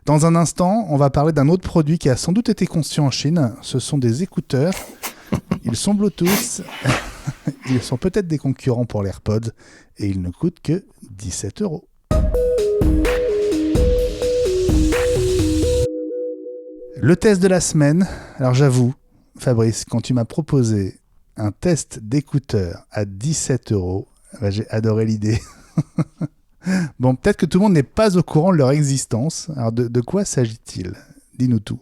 Dans un instant, on va parler d'un autre produit qui a sans doute été conçu en Chine. Ce sont des écouteurs. Ils sont Bluetooth. Ils sont peut-être des concurrents pour l'AirPod et ils ne coûtent que 17 €. Le test de la semaine. Alors j'avoue, Fabrice, quand tu m'as proposé un test d'écouteurs à 17 €, j'ai adoré l'idée. Bon, peut-être que tout le monde n'est pas au courant de leur existence. Alors, de quoi s'agit-il? Dis-nous tout.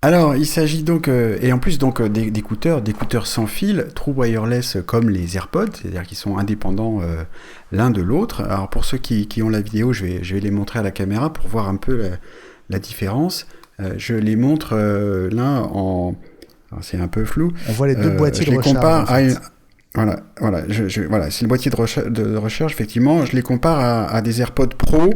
Alors, il s'agit donc, et en plus donc d'écouteurs sans fil, true wireless comme les AirPods, c'est-à-dire qu'ils sont indépendants l'un de l'autre. Alors pour ceux qui ont la vidéo, je vais les montrer à la caméra pour voir un peu la différence. Je les montre l'un en... Alors, c'est un peu flou. On voit les deux boîtiers de je les recharge. compare à une... Voilà, voilà, c'est le boîtier de recharge, effectivement. Je les compare à des AirPods Pro.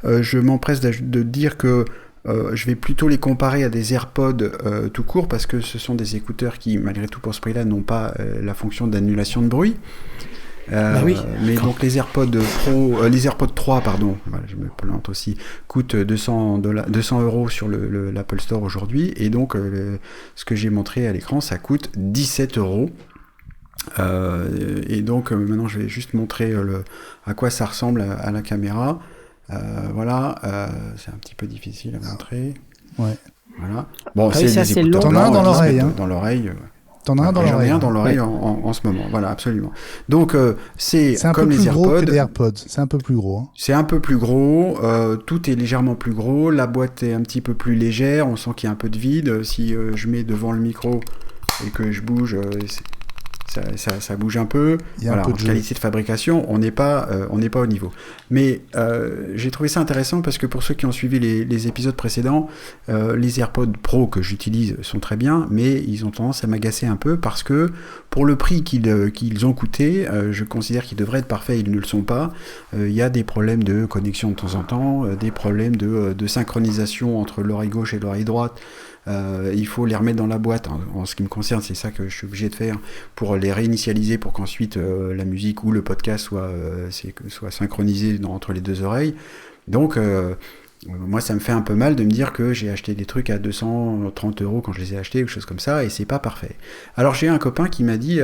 Je m'empresse de dire que je vais plutôt les comparer à des AirPods tout court parce que ce sont des écouteurs qui, malgré tout pour ce prix-là, n'ont pas la fonction d'annulation de bruit. Oui. Mais donc les AirPods Pro, les AirPods 3, pardon, voilà, je me plante aussi, coûtent 200 € sur l'Apple Store aujourd'hui, et donc ce que j'ai montré à l'écran, ça coûte 17 €. Et donc maintenant je vais juste montrer à quoi ça ressemble à la caméra. Voilà, c'est un petit peu difficile à montrer. Ouais. Voilà. Bon, Ah oui, ça, des c'est écouteurs long. T'en as un dans blancs, l'oreille, hein. Dans l'oreille. T'en as un dans J'en ai l'oreille. un dans l'oreille Ouais. en ce moment. Voilà, absolument. Donc c'est C'est un peu comme les plus gros AirPods. que des AirPods. C'est un peu plus gros. Hein. C'est un peu plus gros, tout est légèrement plus gros, la boîte est un petit peu plus légère, on sent qu'il y a un peu de vide. Si je mets devant le micro et que je bouge, ça bouge un peu. Il y a un peu de en jeu. qualité de fabrication, on n'est pas au niveau. Mais j'ai trouvé ça intéressant parce que pour ceux qui ont suivi les épisodes précédents, les AirPods Pro que j'utilise sont très bien, mais ils ont tendance à m'agacer un peu parce que pour le prix qu'ils ont coûté, je considère qu'ils devraient être parfaits, ils ne le sont pas. Il y a des problèmes de connexion de temps en temps, des problèmes de synchronisation entre l'oreille gauche et l'oreille droite. Il faut les remettre dans la boîte. En ce qui me concerne, c'est ça que je suis obligé de faire pour les réinitialiser pour qu'ensuite la musique ou le podcast soit synchronisé entre les deux oreilles. Donc moi ça me fait un peu mal de me dire que j'ai acheté des trucs à 230 € quand je les ai achetés, quelque chose comme ça, et c'est pas parfait. Alors j'ai un copain qui m'a dit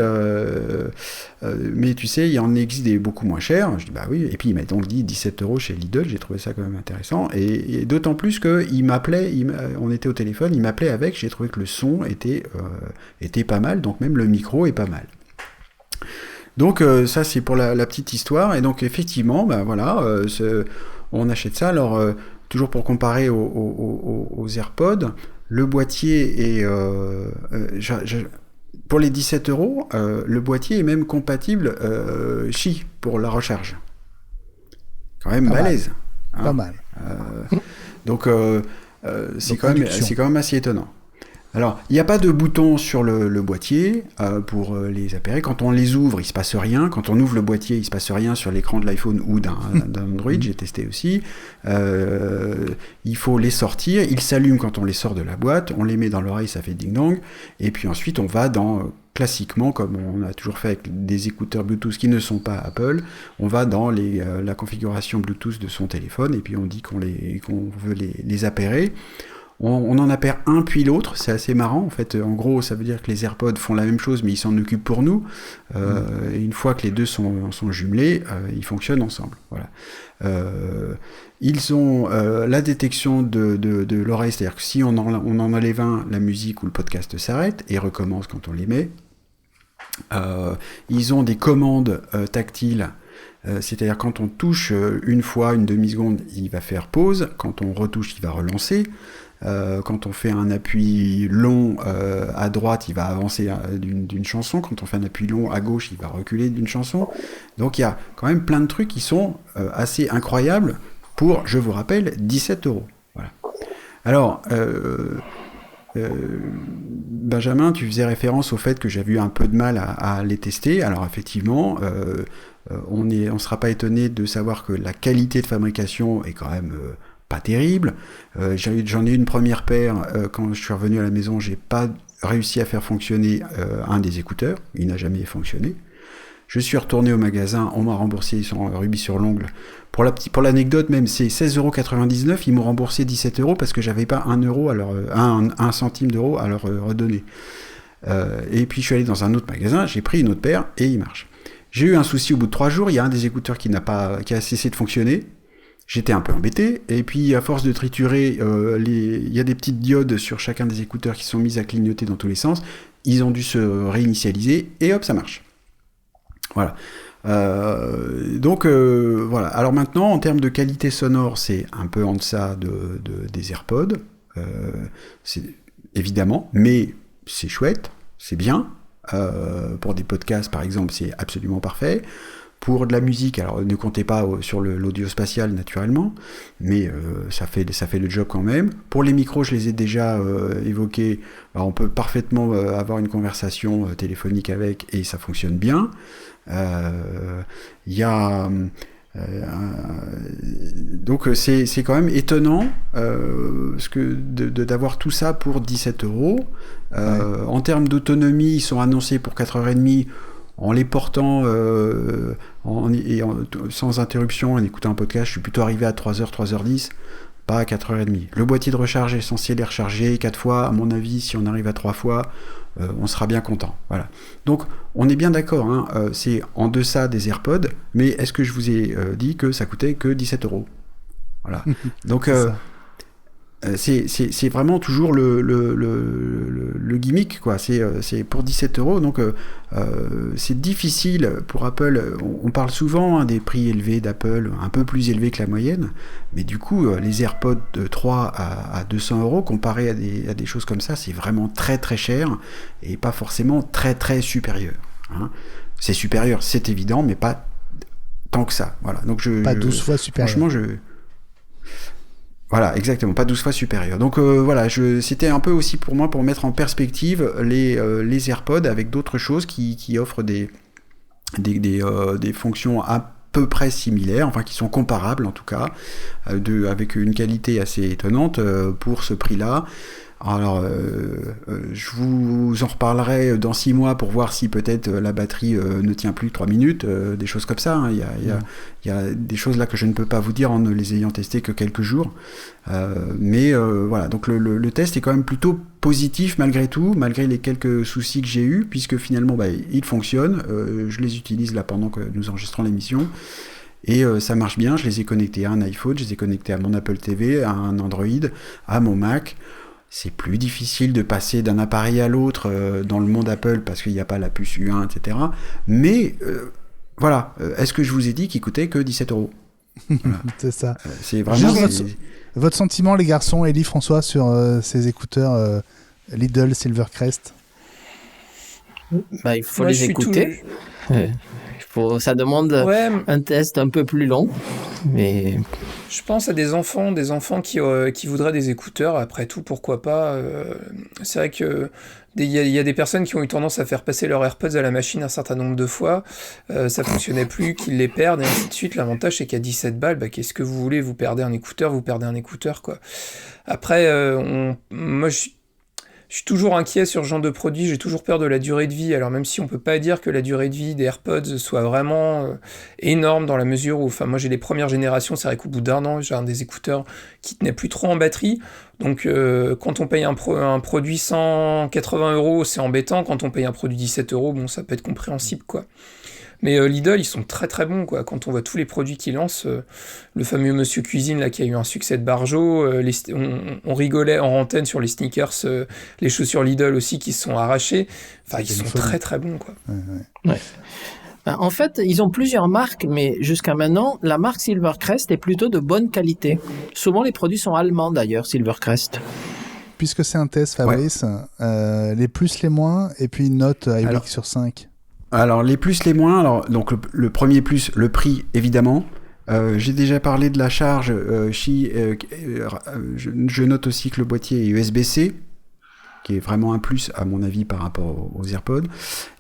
mais tu sais, il en existe des beaucoup moins chers. Je dis bah oui, et puis il m'a donc dit 17 € chez Lidl. J'ai trouvé ça quand même intéressant, et d'autant plus qu'il m'appelait, on était au téléphone, il m'appelait avec, j'ai trouvé que le son était pas mal, donc même le micro est pas mal. Donc ça c'est pour la petite histoire, et donc effectivement bah voilà, on achète ça. Alors toujours pour comparer aux AirPods, le boîtier est pour les 17 €, le boîtier est même compatible Qi pour la recharge. Quand même Pas balèze. Hein. Pas mal. Donc c'est Donc, quand induction. même assez étonnant. Alors, il n'y a pas de bouton sur le boîtier pour les appairer. Quand on les ouvre, il ne se passe rien. Quand on ouvre le boîtier, il ne se passe rien sur l'écran de l'iPhone ou d'un Android. J'ai testé aussi. Il faut les sortir. Ils s'allument quand on les sort de la boîte. On les met dans l'oreille, ça fait ding-dong. Et puis ensuite, on va classiquement, comme on a toujours fait avec des écouteurs Bluetooth qui ne sont pas Apple, on va dans la configuration Bluetooth de son téléphone et puis on dit qu'on veut les appairer. On en appaire un puis l'autre, c'est assez marrant en fait. En gros, ça veut dire que les AirPods font la même chose, mais ils s'en occupent pour nous. Et une fois que les deux sont jumelés, ils fonctionnent ensemble. Voilà. Ils ont la détection de l'oreille, c'est-à-dire que si on en enlève un, la musique ou le podcast s'arrête et recommence quand on les met. Ils ont des commandes tactiles. C'est-à-dire quand on touche une fois, une demi-seconde, il va faire pause. Quand on retouche, il va relancer. Quand on fait un appui long à droite, il va avancer d'une chanson. Quand on fait un appui long à gauche, il va reculer d'une chanson. Donc il y a quand même plein de trucs qui sont assez incroyables pour, je vous rappelle, 17 €. Voilà. Alors, Benjamin, tu faisais référence au fait que j'avais eu un peu de mal à les tester. Alors effectivement, on sera pas étonné de savoir que la qualité de fabrication est quand même pas terrible. J'en ai eu une première paire quand je suis revenu à la maison, j'ai pas réussi à faire fonctionner un des écouteurs, il n'a jamais fonctionné. Je suis retourné au magasin, on m'a remboursé son rubis sur l'ongle. Pour l'anecdote même, c'est 16,99 €, ils m'ont remboursé 17 € parce que j'avais pas 1 centime d'euro à leur redonner. Et puis je suis allé dans un autre magasin, j'ai pris une autre paire et il marche. J'ai eu un souci au bout de 3 jours, il y a un des écouteurs qui a cessé de fonctionner. J'étais un peu embêté, et puis à force de triturer, il y a des petites diodes sur chacun des écouteurs qui sont mises à clignoter dans tous les sens, ils ont dû se réinitialiser, et hop, ça marche. Voilà. Donc voilà. Alors maintenant, en termes de qualité sonore, c'est un peu en deçà des AirPods, c'est, évidemment, mais c'est chouette, c'est bien. Pour des podcasts, par exemple, c'est absolument parfait. Pour de la musique, alors ne comptez pas sur l'audio spatial naturellement, mais ça fait le job quand même. Pour les micros, je les ai déjà évoqués. Alors, on peut parfaitement avoir une conversation téléphonique avec et ça fonctionne bien. Il y a donc c'est quand même étonnant parce que d'avoir tout ça pour 17 €. En termes d'autonomie, ils sont annoncés pour 4h30. En les portant sans interruption, en écoutant un podcast, je suis plutôt arrivé à 3h, 3h10, pas à 4h30. Le boîtier de recharge est censé les recharger 4 fois. À mon avis, si on arrive à 3 fois, on sera bien content. Voilà. Donc, on est bien d'accord, hein, c'est en deçà des AirPods, mais est-ce que je vous ai dit que ça coûtait que 17 €? Voilà. Donc, c'est vraiment toujours le gimmick, quoi. C'est pour 17 €, donc c'est difficile pour Apple. On parle souvent des prix élevés d'Apple, un peu plus élevés que la moyenne, mais du coup, les AirPods de 3 à 200 € comparés à des choses comme ça, c'est vraiment très très cher et pas forcément très très supérieur. Hein. C'est supérieur, c'est évident, mais pas tant que ça. Voilà. Donc pas 12 fois supérieur. Franchement, voilà, exactement, pas 12 fois supérieur. Donc voilà, c'était un peu aussi pour moi pour mettre en perspective les AirPods avec d'autres choses qui offrent des fonctions à peu près similaires, enfin qui sont comparables en tout cas, avec une qualité assez étonnante pour ce prix-là. Alors, je vous en reparlerai dans 6 mois pour voir si peut-être la batterie ne tient plus 3 minutes, des choses comme ça. Hein. Il y a des choses là que je ne peux pas vous dire en ne les ayant testées que quelques jours. Mais voilà, donc le test est quand même plutôt positif malgré tout, malgré les quelques soucis que j'ai eus, puisque finalement, il fonctionne. Je les utilise là pendant que nous enregistrons l'émission. Et ça marche bien, je les ai connectés à un iPhone, je les ai connectés à mon Apple TV, à un Android, à mon Mac. C'est plus difficile de passer d'un appareil à l'autre dans le monde Apple parce qu'il n'y a pas la puce U1, etc. Mais voilà, est-ce que je vous ai dit qu'il coûtait que 17 €? Voilà. C'est ça. C'est vraiment... Votre sentiment, les garçons, Élie, François, sur ces écouteurs Lidl Silvercrest? Il faut les écouter. Ça demande un test un peu plus long, mais... Je pense à des enfants qui voudraient des écouteurs. Après tout, pourquoi pas. C'est vrai que il y a des personnes qui ont eu tendance à faire passer leurs AirPods à la machine un certain nombre de fois. Ça fonctionnait plus, qu'ils les perdent, et ainsi de suite. L'avantage, c'est qu'à 17 balles, qu'est-ce que vous voulez? Vous perdez un écouteur, quoi. Après, moi, je suis toujours inquiet sur ce genre de produit, j'ai toujours peur de la durée de vie. Alors même si on peut pas dire que la durée de vie des AirPods soit vraiment énorme dans la mesure où, moi j'ai les premières générations, c'est vrai qu'au bout d'1 an, j'ai des écouteurs qui tenaient plus trop en batterie. Donc quand on paye un produit 180 €, c'est embêtant. Quand on paye un produit 17 €, ça peut être compréhensible, quoi. Mais Lidl, ils sont très très bons, quoi. Quand on voit tous les produits qu'ils lancent, le fameux Monsieur Cuisine là, qui a eu un succès de barjo, on rigolait en antenne sur les sneakers, les chaussures Lidl aussi qui se sont arrachées. Ils sont très très bons, quoi. Ouais. En fait, ils ont plusieurs marques, mais jusqu'à maintenant, la marque Silvercrest est plutôt de bonne qualité. Souvent, les produits sont allemands d'ailleurs, Silvercrest. Puisque c'est un test, Fabrice, les plus, les moins, et puis une note à 8 sur 5. Alors, les plus, les moins, donc le premier plus, le prix, évidemment. J'ai déjà parlé de la charge. Je note aussi que le boîtier est USB-C, qui est vraiment un plus, à mon avis, par rapport aux AirPods.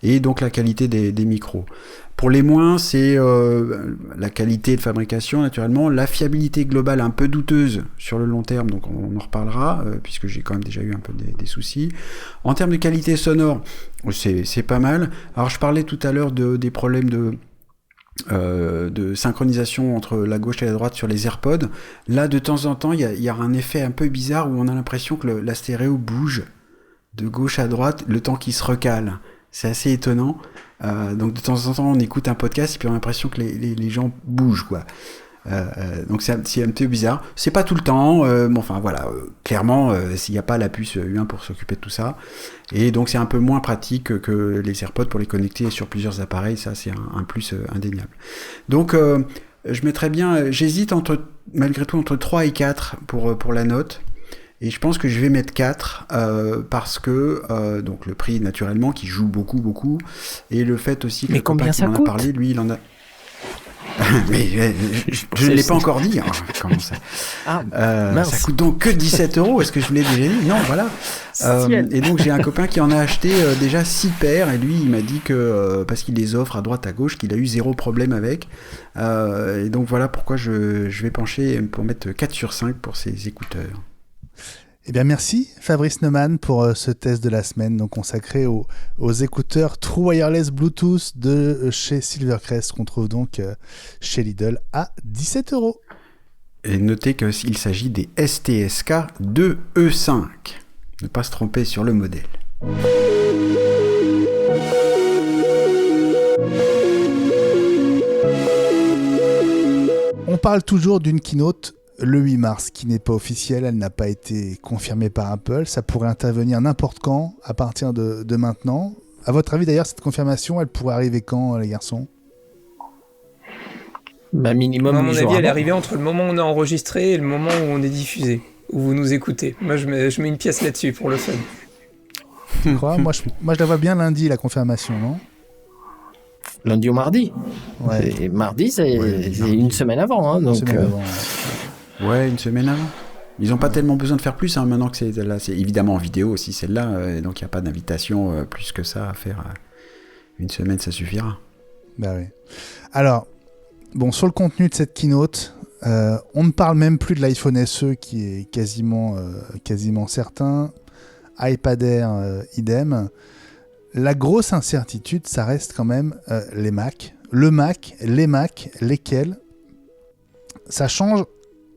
Et donc, la qualité des micros. Pour les moins, c'est la qualité de fabrication, naturellement. La fiabilité globale un peu douteuse sur le long terme, donc on en reparlera, puisque j'ai quand même déjà eu un peu des soucis. En termes de qualité sonore, c'est pas mal. Alors, je parlais tout à l'heure des problèmes de synchronisation entre la gauche et la droite sur les AirPods. Là, de temps en temps, il y a un effet un peu bizarre où on a l'impression que la stéréo bouge de gauche à droite le temps qu'il se recale. C'est assez étonnant. Donc de temps en temps, on écoute un podcast et puis on a l'impression que les gens bougent, quoi. Donc c'est un peu bizarre. C'est pas tout le temps, bon, enfin voilà, clairement, s'il n'y a pas la puce U1 pour s'occuper de tout ça. Et donc c'est un peu moins pratique que les AirPods pour les connecter sur plusieurs appareils, ça c'est un plus indéniable. Donc je mettrais bien, j'hésite malgré tout entre 3 et 4 pour la note. Et je pense que je vais mettre 4 parce que donc le prix naturellement qui joue beaucoup et le fait aussi que mais le copain combien qui ça m'en a coûte parlé, lui il en a mais je ne l'ai pas encore dit. Hein. Comment ça ça coûte donc que 17 €. Est-ce que je vous l'ai déjà dit? Non, voilà. Et donc j'ai un copain qui en a acheté déjà 6 paires et lui il m'a dit que parce qu'il les offre à droite à gauche qu'il a eu 0 problème avec. Et donc voilà pourquoi je vais pencher pour mettre 4 sur 5 pour ces écouteurs. Eh bien, merci Fabrice Neumann pour ce test de la semaine donc consacré aux écouteurs True Wireless Bluetooth de chez Silvercrest qu'on trouve donc chez Lidl à 17 €. Et notez qu'il s'agit des STSK 2E5. Ne pas se tromper sur le modèle. On parle toujours d'une keynote le 8 mars, qui n'est pas officielle, elle n'a pas été confirmée par Apple, ça pourrait intervenir n'importe quand, à partir de maintenant. À votre avis d'ailleurs, cette confirmation, elle pourrait arriver quand, les garçons ? Minimum. À mon avis, elle est arrivée entre le moment où on a enregistré et le moment où on est diffusé, où vous nous écoutez. Moi, je mets une pièce là-dessus pour le fun. Tu crois ? Moi, je la vois bien lundi, la confirmation, non ? Lundi ou mardi. Ouais. Et mardi, c'est une semaine avant. Hein, donc, une semaine avant. Ouais, une semaine avant. Ils n'ont pas tellement besoin de faire plus maintenant que c'est là. C'est évidemment en vidéo aussi celle-là, donc il n'y a pas d'invitation plus que ça à faire. Une semaine, ça suffira. Bah oui. Alors, bon, sur le contenu de cette keynote, on ne parle même plus de l'iPhone SE qui est quasiment certain. iPad Air, idem. La grosse incertitude, ça reste quand même les Mac. Le Mac, les Mac, lesquels. Ça change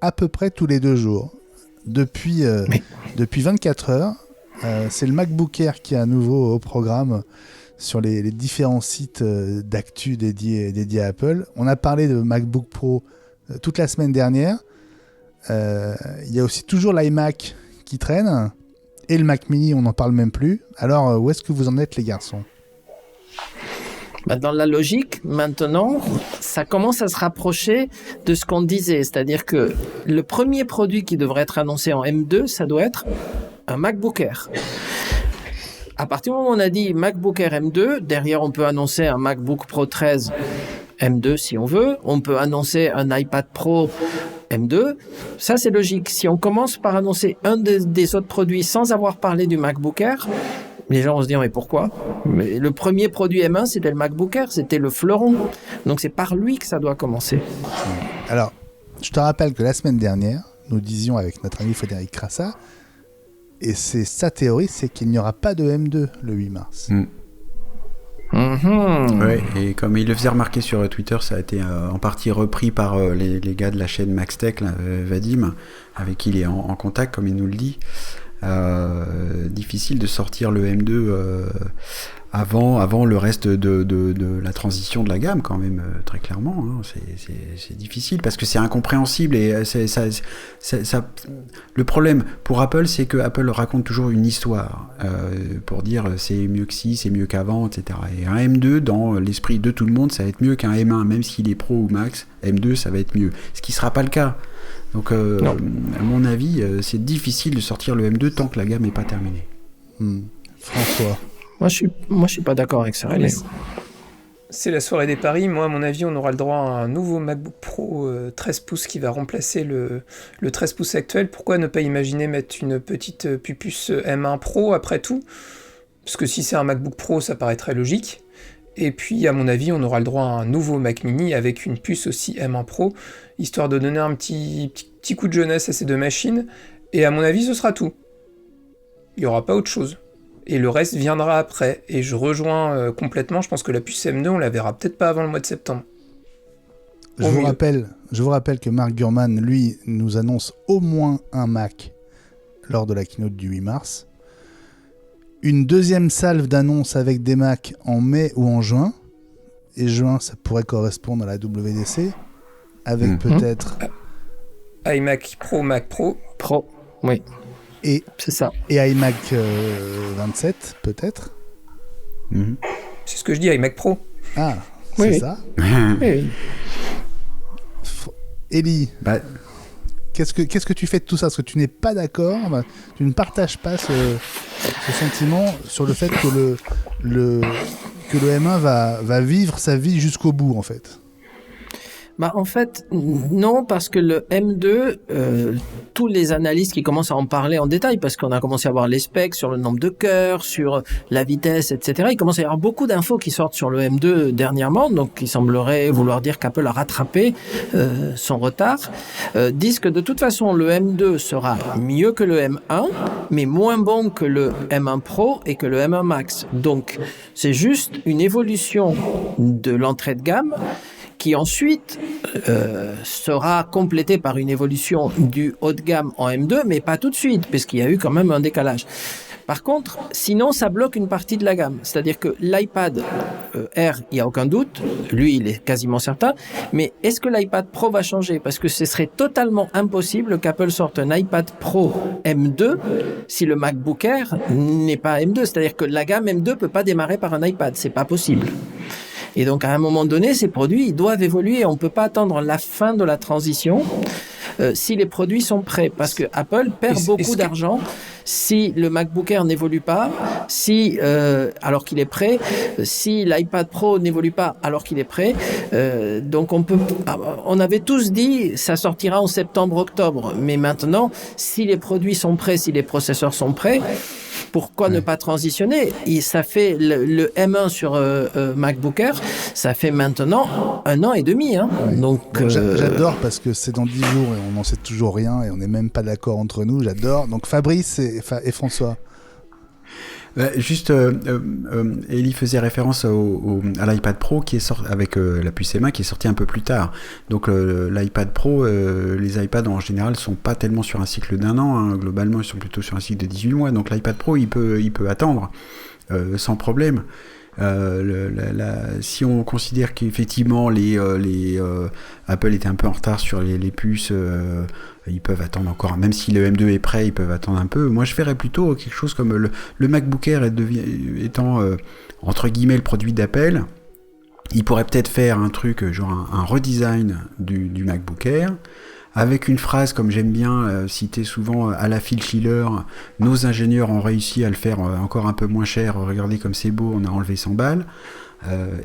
à peu près tous les 2 jours. Depuis 24 heures, c'est le MacBook Air qui est à nouveau au programme sur les différents sites d'actu dédiés à Apple. On a parlé de MacBook Pro toute la semaine dernière. Il y a aussi toujours l'iMac qui traîne. Et le Mac Mini, on n'en parle même plus. Alors, où est-ce que vous en êtes, les garçons ? Dans la logique, maintenant, ça commence à se rapprocher de ce qu'on disait. C'est-à-dire que le premier produit qui devrait être annoncé en M2, ça doit être un MacBook Air. À partir du moment où on a dit MacBook Air M2, derrière, on peut annoncer un MacBook Pro 13 M2 si on veut. On peut annoncer un iPad Pro M2. Ça, c'est logique. Si on commence par annoncer un des autres produits sans avoir parlé du MacBook Air, les gens vont se dire, mais pourquoi ? Mais le premier produit M1, c'était le MacBook Air, c'était le fleuron. Donc c'est par lui que ça doit commencer. Alors, je te rappelle que la semaine dernière, nous disions avec notre ami Frédéric Crassa, et c'est sa théorie, c'est qu'il n'y aura pas de M2 le 8 mars. Ouais, et comme il le faisait remarquer sur Twitter, ça a été en partie repris par les gars de la chaîne MaxTech, là, Vadim, avec qui il est en contact, comme il nous le dit. Difficile de sortir le M2 avant le reste de la transition de la gamme, quand même, très clairement. Hein. C'est difficile parce que c'est incompréhensible et le problème pour Apple, c'est que Apple raconte toujours une histoire pour dire c'est mieux que si, c'est mieux qu'avant, etc. Et un M2, dans l'esprit de tout le monde, ça va être mieux qu'un M1, même s'il est Pro ou Max. M2, ça va être mieux. Ce qui ne sera pas le cas. Donc, à mon avis, c'est difficile de sortir le M2 tant que la gamme n'est pas terminée. François. Moi, je suis pas d'accord avec ça. C'est la soirée des paris. Moi, à mon avis, on aura le droit à un nouveau MacBook Pro 13 pouces qui va remplacer le 13 pouces actuel. Pourquoi ne pas imaginer mettre une petite puce M1 Pro après tout ? Parce que si c'est un MacBook Pro, ça paraîtrait logique. Et puis, à mon avis, on aura le droit à un nouveau Mac Mini avec une puce aussi M1 Pro, histoire de donner un petit coup de jeunesse à ces deux machines. Et à mon avis, ce sera tout. Il n'y aura pas autre chose. Et le reste viendra après. Et je rejoins complètement, je pense que la puce M2, on la verra peut-être pas avant le mois de septembre. Je vous rappelle que Mark Gurman, lui, nous annonce au moins un Mac lors de la keynote du 8 mars. Une deuxième salve d'annonces avec des Macs en mai ou en juin. Et juin, ça pourrait correspondre à la WDC. avec peut-être iMac Pro, Mac Pro. Pro, oui, et c'est ça. iMac 27 peut-être. C'est ce que je dis, iMac Pro. Ah, c'est Oui. ça. Oui. Ellie, Bah, qu'est-ce que tu fais de tout ça? Parce que tu n'es pas d'accord, tu ne partages pas ce sentiment sur le fait que le M1 va vivre sa vie jusqu'au bout, en fait. Bah, en fait, non, parce que le M2, tous les analystes qui commencent à en parler en détail, parce qu'on a commencé à voir les specs sur le nombre de cœurs, sur la vitesse, etc. Il commence à y avoir beaucoup d'infos qui sortent sur le M2 dernièrement, donc qui semblerait vouloir dire qu'Apple a rattrapé son retard, disent que de toute façon, le M2 sera mieux que le M1, mais moins bon que le M1 Pro et que le M1 Max. Donc, c'est juste une évolution de l'entrée de gamme qui ensuite sera complété par une évolution du haut de gamme en M2, mais pas tout de suite, parce qu'il y a eu quand même un décalage. Par contre, sinon, ça bloque une partie de la gamme. C'est-à-dire que l'iPad Air, il n'y a aucun doute, lui, il est quasiment certain, mais est-ce que l'iPad Pro va changer? Parce que ce serait totalement impossible qu'Apple sorte un iPad Pro M2 si le MacBook Air n'est pas M2. C'est-à-dire que la gamme M2 ne peut pas démarrer par un iPad, c'est pas possible. Et donc, à un moment donné, ces produits, ils doivent évoluer. On ne peut pas attendre la fin de la transition si les produits sont prêts. Parce que Apple perd beaucoup d'argent si le MacBook Air n'évolue pas, alors qu'il est prêt, si l'iPad Pro n'évolue pas alors qu'il est prêt. Donc, on avait tous dit ça sortira en septembre-octobre. Mais maintenant, si les produits sont prêts, si les processeurs sont prêts, pourquoi ne pas transitionner? Et ça fait le M1 sur MacBook Air, ça fait maintenant 1 an et demi. Hein. Ouais. Donc, j'adore parce que c'est dans 10 jours et on n'en sait toujours rien et on n'est même pas d'accord entre nous. J'adore. Donc Fabrice et François. Juste, Ellie faisait référence à l'iPad Pro qui est sorti avec la puce M1 qui est sorti un peu plus tard. Donc l'iPad Pro, les iPads en général sont pas tellement sur un cycle d'1 an. Hein. Globalement, ils sont plutôt sur un cycle de 18 mois. Donc l'iPad Pro, il peut attendre sans problème. Si on considère qu'effectivement Apple était un peu en retard sur les puces, ils peuvent attendre encore, même si le M2 est prêt, ils peuvent attendre un peu. Moi je verrais plutôt quelque chose comme le MacBook Air étant entre guillemets le produit d'Apple. Ils pourraient peut-être faire un truc genre un redesign du MacBook Air, avec une phrase comme j'aime bien citer souvent à la Phil Schiller, nos ingénieurs ont réussi à le faire encore un peu moins cher, regardez comme c'est beau, on a enlevé 100 balles,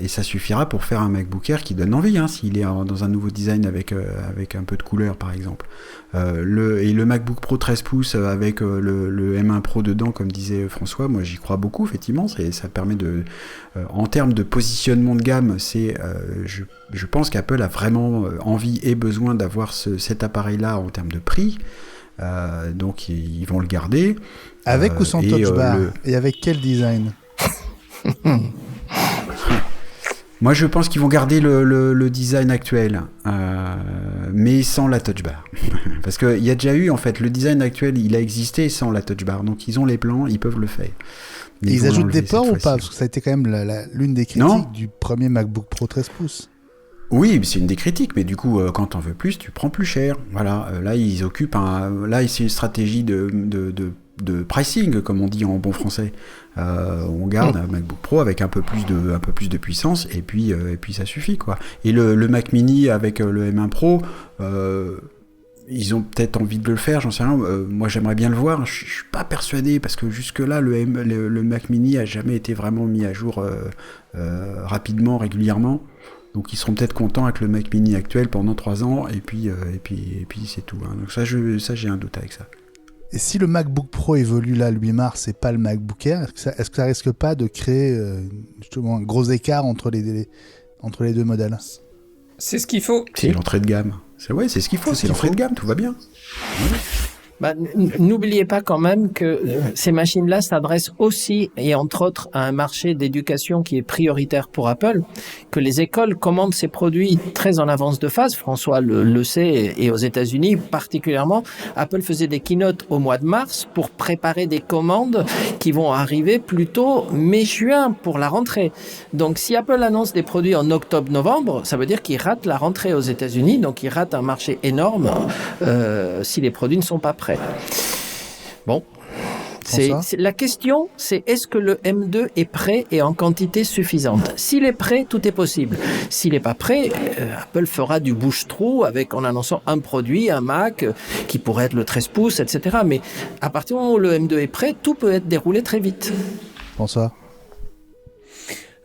et ça suffira pour faire un MacBook Air qui donne envie, hein, s'il est dans un nouveau design avec un peu de couleur par exemple. Le MacBook Pro 13 pouces avec le M1 Pro dedans, comme disait François, moi j'y crois beaucoup, effectivement, ça permet en termes de positionnement de gamme, je pense qu'Apple a vraiment envie et besoin d'avoir cet appareil-là en termes de prix, donc ils vont le garder. Avec ou sans Touch Bar et avec quel design? Moi, je pense qu'ils vont garder le design actuel, mais sans la Touch Bar. Parce qu'il y a déjà eu, en fait, le design actuel, il a existé sans la Touch Bar. Donc, ils ont les plans, ils peuvent le faire. Et ils ajoutent des ports ou pas? Parce que ça a été quand même l'une des critiques du premier MacBook Pro 13 pouces. Oui, c'est une des critiques, mais du coup, quand t'en veux plus, tu prends plus cher. Voilà, là, ils occupent là, c'est une stratégie de pricing, comme on dit en bon français. On garde un MacBook Pro avec un peu plus de puissance, et puis ça suffit, quoi. Et le Mac Mini avec le M1 Pro, ils ont peut-être envie de le faire, j'en sais rien. Moi, j'aimerais bien le voir. Je suis pas persuadé, parce que jusque-là, le Mac Mini a jamais été vraiment mis à jour rapidement, régulièrement. Donc ils seront peut-être contents avec le Mac Mini actuel pendant 3 ans, et puis c'est tout. Hein. Donc ça, j'ai un doute avec ça. Et si le MacBook Pro évolue là le 8 mars et pas le MacBook Air, est-ce que ça risque pas de créer justement un gros écart entre les deux modèles? C'est ce qu'il faut. C'est l'entrée de gamme. C'est ce qu'il faut, c'est l'entrée de gamme, tout va bien. Ouais. N'oubliez pas quand même que ces machines-là s'adressent aussi et entre autres à un marché d'éducation qui est prioritaire pour Apple, que les écoles commandent ces produits très en avance de phase. François le sait, et aux États-Unis particulièrement, Apple faisait des keynotes au mois de mars pour préparer des commandes qui vont arriver plutôt mai-juin pour la rentrée. Donc si Apple annonce des produits en octobre-novembre, ça veut dire qu'il rate la rentrée aux États-Unis, donc il rate un marché énorme si les produits ne sont pas prêts. Bon, la question, c'est est-ce que le M2 est prêt et en quantité suffisante? S'il est prêt, tout est possible. S'il n'est pas prêt, Apple fera du bouche-trou en annonçant un produit, un Mac, qui pourrait être le 13 pouces, etc. Mais à partir du moment où le M2 est prêt, tout peut être déroulé très vite. François?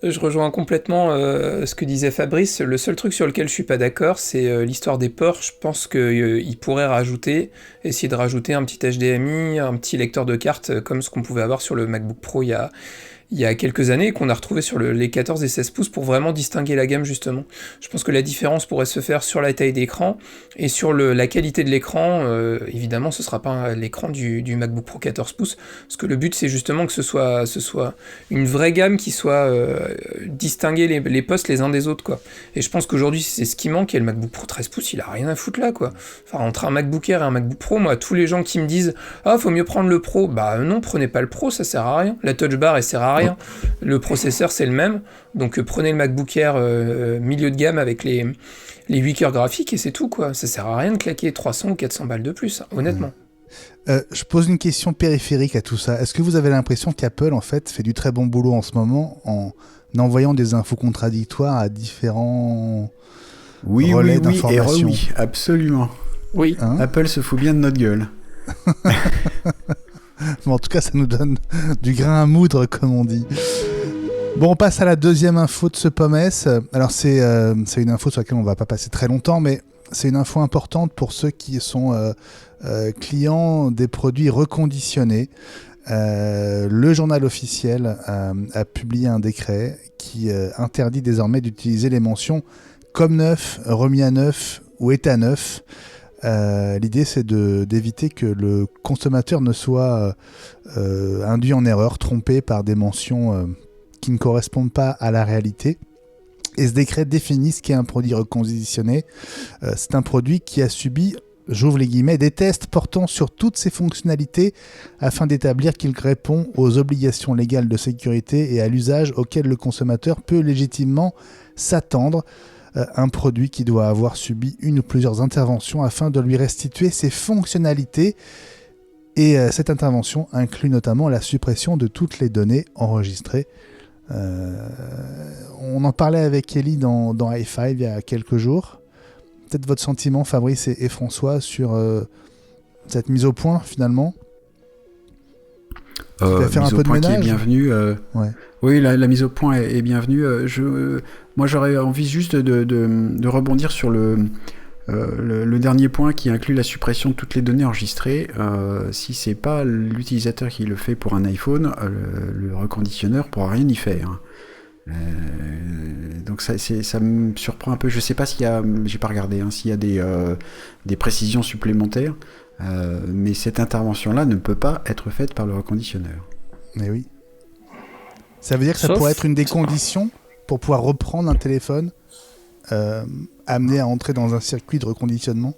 Je rejoins complètement ce que disait Fabrice. Le seul truc sur lequel je suis pas d'accord, c'est l'histoire des ports. Je pense qu'il pourrait essayer de rajouter un petit HDMI, un petit lecteur de cartes, comme ce qu'on pouvait avoir sur le MacBook Pro il y a quelques années, et qu'on a retrouvé sur les 14 et 16 pouces pour vraiment distinguer la gamme, justement. Je pense que la différence pourrait se faire sur la taille d'écran et sur la qualité de l'écran. Évidemment, ce sera pas l'écran du MacBook Pro 14 pouces, parce que le but, c'est justement que ce soit une vraie gamme qui soit distinguer les postes les uns des autres, quoi. Et je pense qu'aujourd'hui, c'est ce qui manque, et le MacBook Pro 13 pouces, il a rien à foutre là, quoi. Enfin, entre un MacBook Air et un MacBook Pro, moi, tous les gens qui me disent « Ah, faut mieux prendre le Pro », bah non, prenez pas le Pro, ça sert à rien. La Touch Bar, elle sert à rien. Le processeur, c'est le même. Donc, prenez le MacBook Air milieu de gamme avec les 8 cœurs graphiques et c'est tout, quoi. Ça sert à rien de claquer 300 ou 400 balles de plus, honnêtement. Je pose une question périphérique à tout ça. Est-ce que vous avez l'impression qu'Apple, en fait, fait du très bon boulot en ce moment en envoyant des infos contradictoires à différents relais d'information? Oui, absolument. Oui. Hein? Apple se fout bien de notre gueule. Bon, en tout cas, ça nous donne du grain à moudre, comme on dit. Bon, on passe à la deuxième info de ce POMS. Alors, c'est une info sur laquelle on ne va pas passer très longtemps, mais c'est une info importante pour ceux qui sont clients des produits reconditionnés. Le journal officiel a publié un décret qui interdit désormais d'utiliser les mentions « comme neuf »,« remis à neuf » ou « est à neuf ». L'idée, c'est d'éviter que le consommateur ne soit induit en erreur, trompé par des mentions qui ne correspondent pas à la réalité. Et ce décret définit ce qu'est un produit reconditionné. C'est un produit qui a subi, j'ouvre les guillemets, des tests portant sur toutes ses fonctionnalités afin d'établir qu'il répond aux obligations légales de sécurité et à l'usage auquel le consommateur peut légitimement s'attendre. Un produit qui doit avoir subi une ou plusieurs interventions afin de lui restituer ses fonctionnalités. Et cette intervention inclut notamment la suppression de toutes les données enregistrées. On en parlait avec Ellie dans Hi5 il y a quelques jours. Peut-être votre sentiment, Fabrice et François, sur cette mise au point, finalement. Faire un peu de ménage. Qui est bienvenue. Ouais. Oui, la mise au point est bienvenue. Moi, j'aurais envie juste de rebondir sur le dernier point qui inclut la suppression de toutes les données enregistrées. Si c'est pas l'utilisateur qui le fait pour un iPhone, le reconditionneur pourra rien y faire. Donc ça me surprend un peu. Je sais pas s'il y a, j'ai pas regardé, s'il y a des précisions supplémentaires. Mais cette intervention-là ne peut pas être faite par le reconditionneur. Mais oui. Ça veut dire que ça pourrait être une des conditions pour pouvoir reprendre un téléphone amené à entrer dans un circuit de reconditionnement?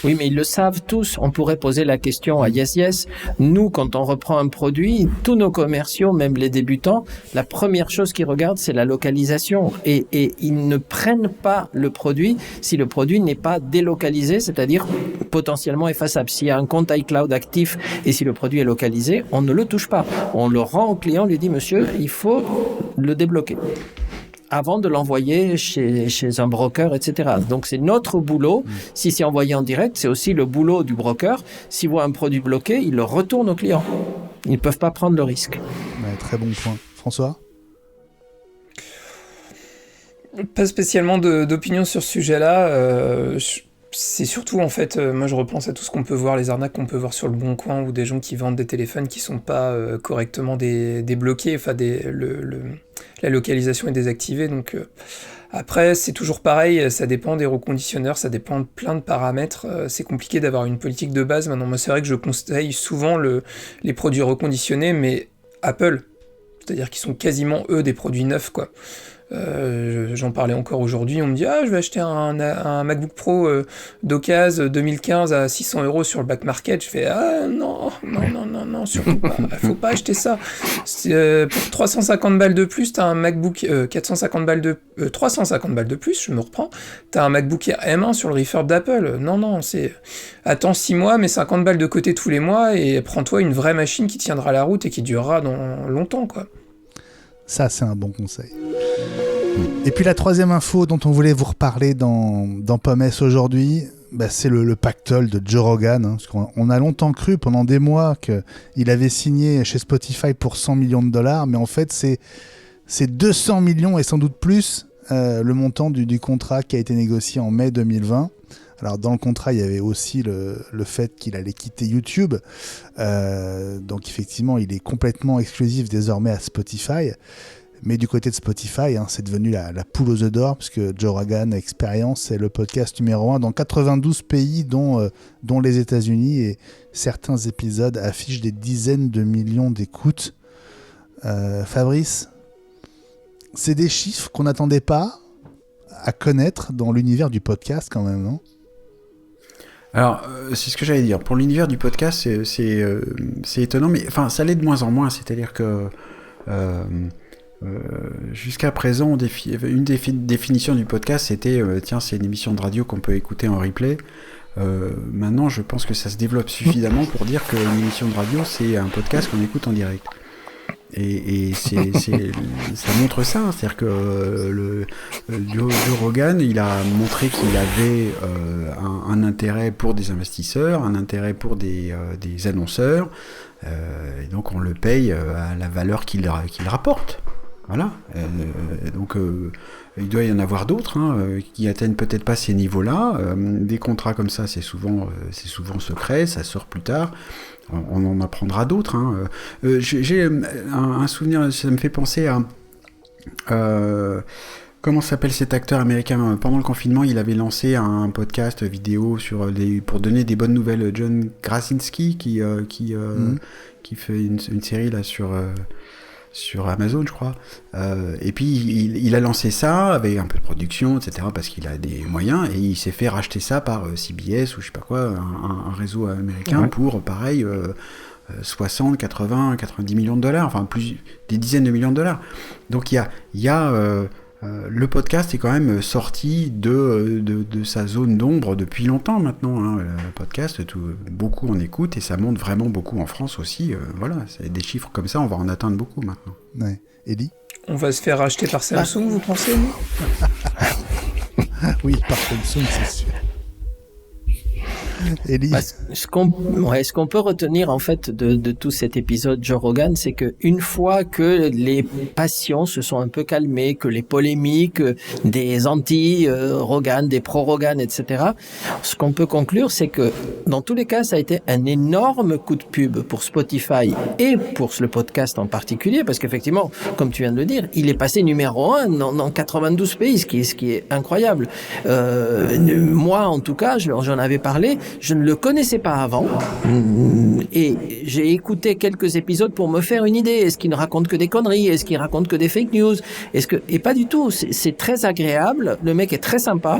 Oui, mais ils le savent tous. On pourrait poser la question à Yes. Nous, quand on reprend un produit, tous nos commerciaux, même les débutants, la première chose qu'ils regardent, c'est la localisation. Et ils ne prennent pas le produit si le produit n'est pas délocalisé, c'est-à-dire potentiellement effaçable. S'il y a un compte iCloud actif et si le produit est localisé, on ne le touche pas. On le rend au client, on lui dit, monsieur, il faut le débloquer avant de l'envoyer chez un broker, etc. Donc, c'est notre boulot. Si c'est envoyé en direct, c'est aussi le boulot du broker. S'il voit un produit bloqué, il le retourne au client. Ils ne peuvent pas prendre le risque. Ouais, très bon point. François ? Pas spécialement d'opinion sur ce sujet-là. C'est surtout, en fait, moi je repense à tout ce qu'on peut voir, les arnaques qu'on peut voir sur le Bon Coin, ou des gens qui vendent des téléphones qui sont pas correctement débloqués, enfin la localisation est désactivée, donc Après, c'est toujours pareil, ça dépend des reconditionneurs, ça dépend de plein de paramètres. C'est compliqué d'avoir une politique de base. Maintenant, moi, c'est vrai que je conseille souvent les produits reconditionnés, mais Apple, c'est-à-dire qu'ils sont quasiment, eux, des produits neufs, quoi. J'en parlais encore aujourd'hui, on me dit je vais acheter un MacBook Pro d'occasion 2015 à 600 € sur le back market. Je fais non, surtout pas, faut pas acheter ça. Pour 350 balles de plus, t'as un MacBook 350 balles de plus, je me reprends, t'as un MacBook Air M1 sur le refurb d'Apple. Non, c'est attends 6 mois, mais 50 balles de côté tous les mois et prends-toi une vraie machine qui tiendra la route et qui durera dans longtemps, quoi. Ça, c'est un bon conseil. Et puis la troisième info dont on voulait vous reparler dans Pommes aujourd'hui, c'est le pactole de Joe Rogan. Parce qu'on a longtemps cru pendant des mois qu'il avait signé chez Spotify pour 100 millions de dollars, mais en fait c'est 200 millions et sans doute plus le montant du contrat qui a été négocié en mai 2020. Alors dans le contrat, il y avait aussi le fait qu'il allait quitter YouTube. Donc effectivement, il est complètement exclusif désormais à Spotify. Mais du côté de Spotify, c'est devenu la poule aux œufs d'or, puisque Joe Rogan Experience est le podcast numéro 1 dans 92 pays, dont les États-Unis, et certains épisodes affichent des dizaines de millions d'écoutes. Fabrice, c'est des chiffres qu'on n'attendait pas à connaître dans l'univers du podcast quand même, non ? Alors, c'est ce que j'allais dire. Pour l'univers du podcast, c'est étonnant, mais enfin, ça l'est de moins en moins. C'est-à-dire que jusqu'à présent, une définition du podcast, c'était c'est une émission de radio qu'on peut écouter en replay. Maintenant, je pense que ça se développe suffisamment pour dire qu'une émission de radio, c'est un podcast qu'on écoute en direct. Et ça montre ça, c'est-à-dire que Joe Rogan, il a montré qu'il avait un intérêt pour des investisseurs, un intérêt pour des annonceurs, et donc on le paye à la valeur qu'il rapporte. Voilà. Donc il doit y en avoir d'autres qui atteignent peut-être pas ces niveaux-là. Des contrats comme ça, c'est souvent secret, ça sort plus tard. On en apprendra d'autres. J'ai un souvenir, ça me fait penser à... comment s'appelle cet acteur américain ? Pendant le confinement, il avait lancé un podcast vidéo pour donner des bonnes nouvelles. John Krasinski, qui fait une série là sur Amazon, je crois. Et puis, il a lancé ça avec un peu de production, etc., parce qu'il a des moyens, et il s'est fait racheter ça par CBS ou je sais pas quoi, un réseau américain, pour, pareil, 60, 80, 90 millions de dollars, enfin, des dizaines de millions de dollars. Donc, il y a le podcast est quand même sorti de sa zone d'ombre depuis longtemps maintenant. Le podcast, beaucoup en écoutent et ça monte vraiment beaucoup en France aussi. Voilà, c'est des chiffres comme ça, on va en atteindre beaucoup maintenant. Ouais. Elie ? On va se faire racheter par Samsung, vous pensez, nous ? Oui, par Samsung, c'est sûr. Elie ? Ce qu'on peut retenir en fait de tout cet épisode Joe Rogan, c'est que une fois que les passions se sont un peu calmées, que les polémiques des anti-Rogan, des pro-Rogan, etc., ce qu'on peut conclure, c'est que dans tous les cas, ça a été un énorme coup de pub pour Spotify et pour le podcast en particulier, parce qu'effectivement, comme tu viens de le dire, il est passé numéro 1 dans 92 pays, ce qui est incroyable. Moi, en tout cas, j'en avais parlé. Je ne le connaissais pas avant et j'ai écouté quelques épisodes pour me faire une idée. Est-ce qu'il ne raconte que des conneries? Est-ce qu'il raconte que des fake news? Et pas du tout. C'est très agréable. Le mec est très sympa.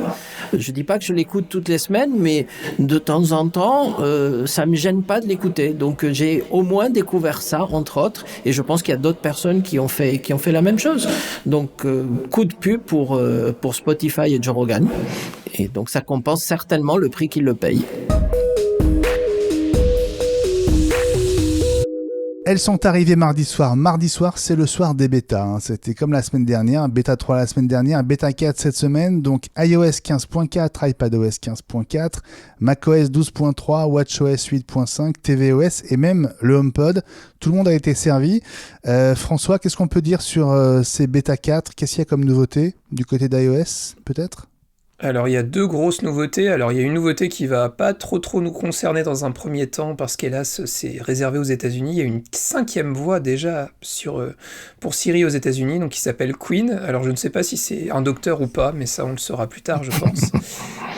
Je dis pas que je l'écoute toutes les semaines, mais de temps en temps, ça me gêne pas de l'écouter. Donc j'ai au moins découvert ça, entre autres, et je pense qu'il y a d'autres personnes qui ont fait la même chose. Donc coup de pub pour Spotify et Joe Rogan. Et donc ça compense certainement le prix qu'il le paye. Elles sont arrivées mardi soir. Mardi soir, c'est le soir des bêtas. C'était comme la semaine dernière, bêta 3 la semaine dernière, bêta 4 cette semaine. Donc iOS 15.4, iPadOS 15.4, macOS 12.3, watchOS 8.5, tvOS et même le HomePod. Tout le monde a été servi. François, qu'est-ce qu'on peut dire sur ces bêta 4 ? Qu'est-ce qu'il y a comme nouveauté du côté d'iOS, peut-être ? Alors, il y a 2 grosses nouveautés. Alors, il y a une nouveauté qui va pas trop nous concerner dans un premier temps, parce qu'hélas, c'est réservé aux États-Unis. Il y a une 5e voix déjà pour Siri aux États-Unis, donc qui s'appelle Queen. Alors, je ne sais pas si c'est un docteur ou pas, mais ça, on le saura plus tard, je pense.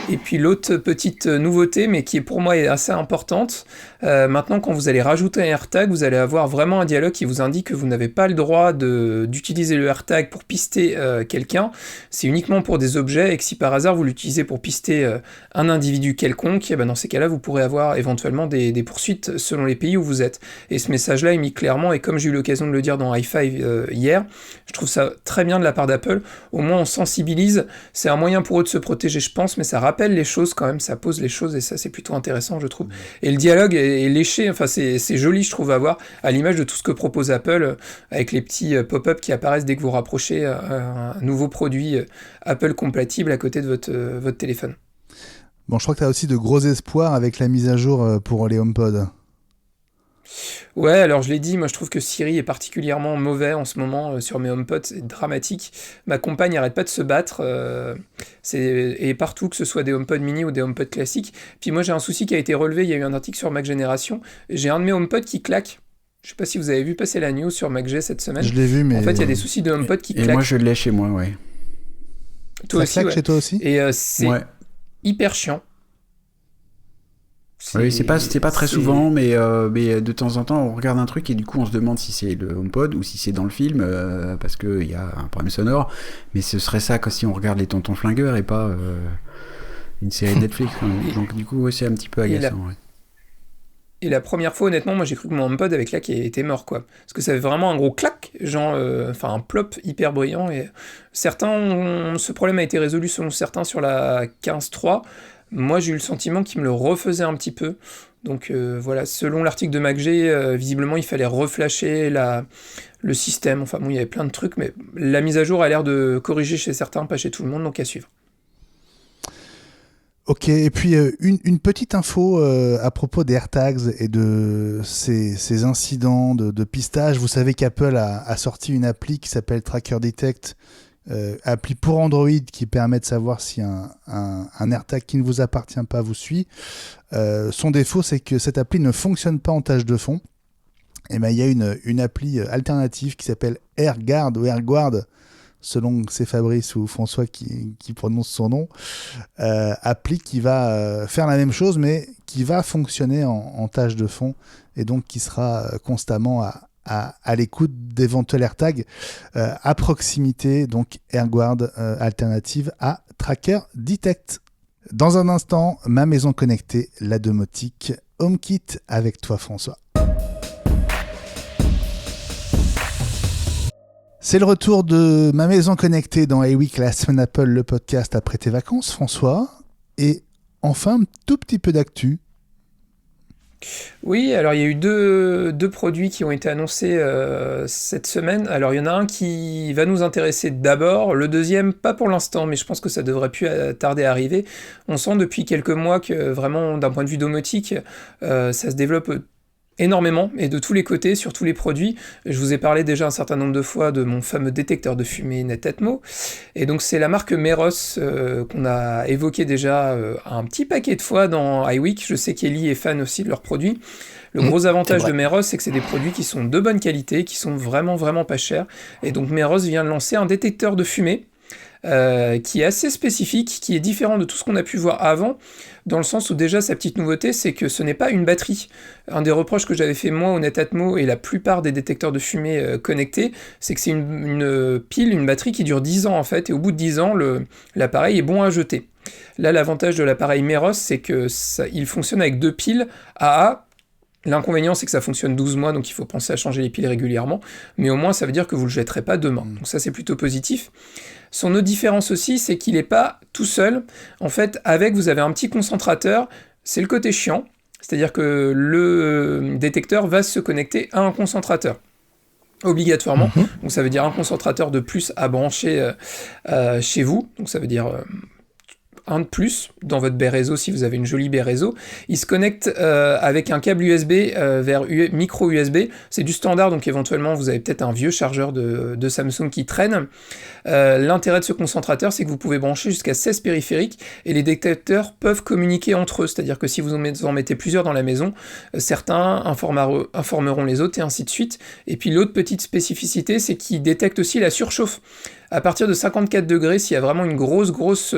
Et puis l'autre petite nouveauté, mais qui est pour moi assez importante, maintenant quand vous allez rajouter un AirTag, vous allez avoir vraiment un dialogue qui vous indique que vous n'avez pas le droit d'utiliser le AirTag pour pister quelqu'un, c'est uniquement pour des objets, et que si par hasard vous l'utilisez pour pister un individu quelconque, et ben dans ces cas-là vous pourrez avoir éventuellement des poursuites selon les pays où vous êtes. Et ce message-là est mis clairement, et comme j'ai eu l'occasion de le dire dans Hi-Fi hier, je trouve ça très bien de la part d'Apple, au moins on sensibilise, c'est un moyen pour eux de se protéger je pense, mais ça rappelle les choses quand même, ça pose les choses et ça c'est plutôt intéressant je trouve. Et le dialogue est léché, enfin c'est joli je trouve à voir, à l'image de tout ce que propose Apple, avec les petits pop-up qui apparaissent dès que vous rapprochez un nouveau produit Apple compatible à côté de votre téléphone. Bon, je crois que tu as aussi de gros espoirs avec la mise à jour pour les HomePod. Ouais, alors je l'ai dit, moi je trouve que Siri est particulièrement mauvais en ce moment sur mes HomePod, c'est dramatique. Ma compagne n'arrête pas de se battre, et partout, que ce soit des HomePod mini ou des HomePod classiques. Puis moi j'ai un souci qui a été relevé, il y a eu un article sur Mac Génération, j'ai un de mes HomePod qui claque. Je sais pas si vous avez vu passer la news sur MacG cette semaine. Je l'ai vu, mais... En fait, il y a des soucis de HomePod qui claquent. Et moi je l'ai chez moi, ouais. Toi ça aussi, claque ouais. chez toi aussi ? Et c'est hyper chiant. Oui, c'est pas très souvent, mais de temps en temps, on regarde un truc et du coup, on se demande si c'est le HomePod ou si c'est dans le film, parce qu'il y a un problème sonore. Mais ce serait ça que si on regarde les Tontons Flingueurs et pas une série Netflix. Donc du coup, ouais, c'est un petit peu agaçant. Et la première fois, honnêtement, moi j'ai cru que mon HomePod avait claqué et était mort, quoi. Parce que ça fait vraiment un gros clac, genre, un plop hyper brillant. Et ce problème a été résolu selon certains sur la 15.3. Moi, j'ai eu le sentiment qu'il me le refaisait un petit peu. Donc voilà, selon l'article de MacG, visiblement, il fallait reflasher le système. Enfin bon, il y avait plein de trucs, mais la mise à jour a l'air de corriger chez certains, pas chez tout le monde, donc à suivre. Ok, et puis une petite info à propos des AirTags et de ces incidents de pistage. Vous savez qu'Apple a sorti une appli qui s'appelle Tracker Detect, appli pour Android qui permet de savoir si un AirTag qui ne vous appartient pas vous suit. Son défaut, c'est que cette appli ne fonctionne pas en tâche de fond. Et ben, il y a une appli alternative qui s'appelle AirGuard ou AirGuard, selon c'est Fabrice ou François qui prononce son nom, appli qui va faire la même chose, mais qui va fonctionner en tâche de fond, et donc qui sera constamment à l'écoute d'éventuels AirTags à proximité, donc AirGuard alternative à Tracker Detect. Dans un instant, ma maison connectée, la domotique HomeKit avec toi François. C'est le retour de ma maison connectée dans A-Week, la semaine Apple, le podcast après tes vacances, François. Et enfin, un tout petit peu d'actu. Oui, alors il y a eu deux produits qui ont été annoncés cette semaine. Alors il y en a un qui va nous intéresser d'abord, le deuxième pas pour l'instant, mais je pense que ça devrait plus tarder à arriver. On sent depuis quelques mois que vraiment d'un point de vue domotique, ça se développe énormément et de tous les côtés, sur tous les produits. Je vous ai parlé déjà un certain nombre de fois de mon fameux détecteur de fumée Netatmo, et donc c'est la marque Meros qu'on a évoqué déjà un petit paquet de fois dans iWeek. Je sais qu'Ellie est fan aussi de leurs produits. Le gros avantage de Meros, c'est que c'est des produits qui sont de bonne qualité, qui sont vraiment vraiment pas chers, et donc Meros vient de lancer un détecteur de fumée qui est assez spécifique, qui est différent de tout ce qu'on a pu voir avant, dans le sens où déjà sa petite nouveauté, c'est que ce n'est pas une batterie. Un des reproches que j'avais fait moi au Netatmo et la plupart des détecteurs de fumée connectés, c'est que c'est une pile, une batterie qui dure 10 ans en fait, et au bout de 10 ans, l'appareil est bon à jeter. Là, l'avantage de l'appareil Meros, c'est que il fonctionne avec 2 piles AA. L'inconvénient, c'est que ça fonctionne 12 mois, donc il faut penser à changer les piles régulièrement, mais au moins ça veut dire que vous ne le jetterez pas demain. Donc ça, c'est plutôt positif. Son autre différence aussi, c'est qu'il n'est pas tout seul. En fait, vous avez un petit concentrateur, c'est le côté chiant, c'est-à-dire que le détecteur va se connecter à un concentrateur, obligatoirement. Donc ça veut dire un concentrateur de plus à brancher chez vous, donc ça veut dire un de plus dans votre baie réseau si vous avez une jolie baie réseau. Il se connecte avec un câble USB vers micro USB. C'est du standard, donc éventuellement vous avez peut-être un vieux chargeur de Samsung qui traîne. L'intérêt de ce concentrateur, c'est que vous pouvez brancher jusqu'à 16 périphériques et les détecteurs peuvent communiquer entre eux. C'est-à-dire que si vous en mettez plusieurs dans la maison, certains informeront les autres et ainsi de suite. Et puis l'autre petite spécificité, c'est qu'il détecte aussi la surchauffe. À partir de 54 degrés, s'il y a vraiment une grosse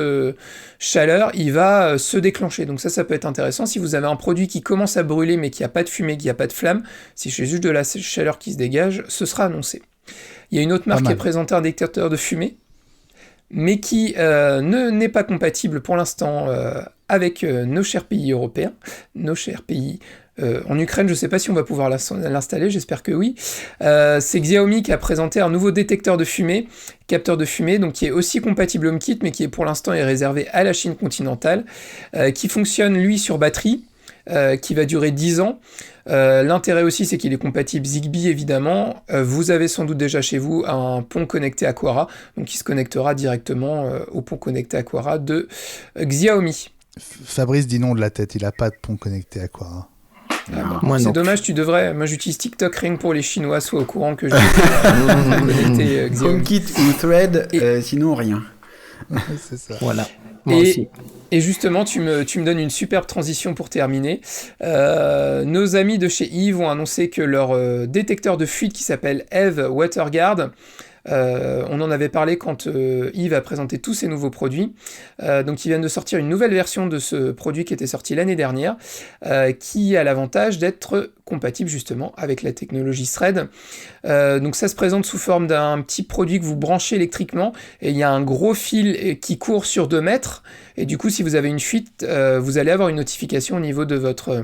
chaleur, il va se déclencher. Donc ça peut être intéressant. Si vous avez un produit qui commence à brûler mais qui n'a pas de fumée, qui n'a pas de flamme, si c'est juste de la chaleur qui se dégage, ce sera annoncé. Il y a une autre marque qui a présenté un détecteur de fumée, mais qui n'est pas compatible pour l'instant avec nos chers pays européens, nos chers pays en Ukraine. Je ne sais pas si on va pouvoir l'installer, j'espère que oui. C'est Xiaomi qui a présenté un nouveau détecteur de fumée, capteur de fumée, donc qui est aussi compatible HomeKit, mais qui pour l'instant est réservé à la Chine continentale, qui fonctionne lui sur batterie, qui va durer 10 ans. L'intérêt aussi, c'est qu'il est compatible Zigbee, évidemment. Vous avez sans doute déjà chez vous un pont connecté Aqara, donc qui se connectera directement au pont connecté Aqara de Xiaomi. Fabrice dit non de la tête, il n'a pas de pont connecté Aqara. C'est dommage, tu devrais. Moi, j'utilise TikTok rien que pour les Chinois, soit au courant que j'ai connecté Xiaomi. HomeKit ou Thread, sinon rien. C'est ça. Voilà. Moi aussi. Et justement, tu me donnes une superbe transition pour terminer. Nos amis de chez Eve ont annoncé que leur détecteur de fuite qui s'appelle Eve WaterGuard, on en avait parlé quand Eve a présenté tous ses nouveaux produits. Donc ils viennent de sortir une nouvelle version de ce produit qui était sorti l'année dernière, qui a l'avantage d'être compatible justement avec la technologie Thread. Donc ça se présente sous forme d'un petit produit que vous branchez électriquement et il y a un gros fil qui court sur 2 mètres et du coup si vous avez une fuite, vous allez avoir une notification au niveau de votre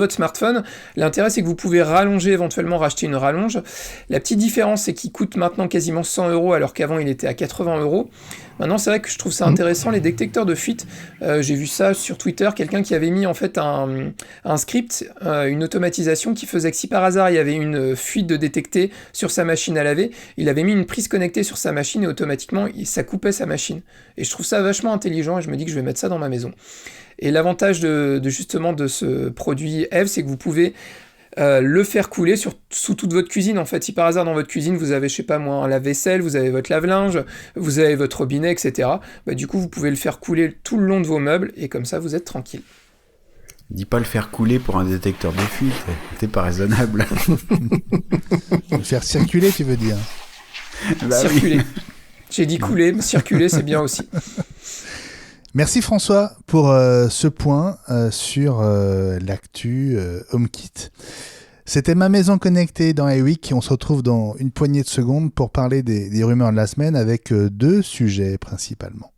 smartphone. L'intérêt, c'est que vous pouvez rallonger, éventuellement racheter une rallonge. La petite différence, c'est qu'il coûte maintenant quasiment 100 € alors qu'avant il était à 80 €. Maintenant, c'est vrai que je trouve ça intéressant, les détecteurs de fuite. J'ai vu ça sur Twitter, quelqu'un qui avait mis en fait un script, une automatisation qui faisait que si par hasard il y avait une fuite de détecter sur sa machine à laver, il avait mis une prise connectée sur sa machine et automatiquement ça coupait sa machine. Et je trouve ça vachement intelligent et je me dis que je vais mettre ça dans ma maison. Et l'avantage de ce produit Eve, c'est que vous pouvez le faire couler sous toute votre cuisine. En fait, si par hasard dans votre cuisine vous avez, je sais pas moi, un lave-vaisselle, vous avez votre lave-linge, vous avez votre robinet, etc. Du coup, vous pouvez le faire couler tout le long de vos meubles et comme ça, vous êtes tranquille. Dis pas le faire couler pour un détecteur de fuite, c'est pas raisonnable. Le faire circuler, tu veux dire? Circuler. Oui. J'ai dit couler, mais circuler, c'est bien aussi. Merci François pour ce point sur l'actu HomeKit. C'était Ma Maison Connectée dans iWeek. On se retrouve dans une poignée de secondes pour parler des rumeurs de la semaine avec 2 sujets principalement.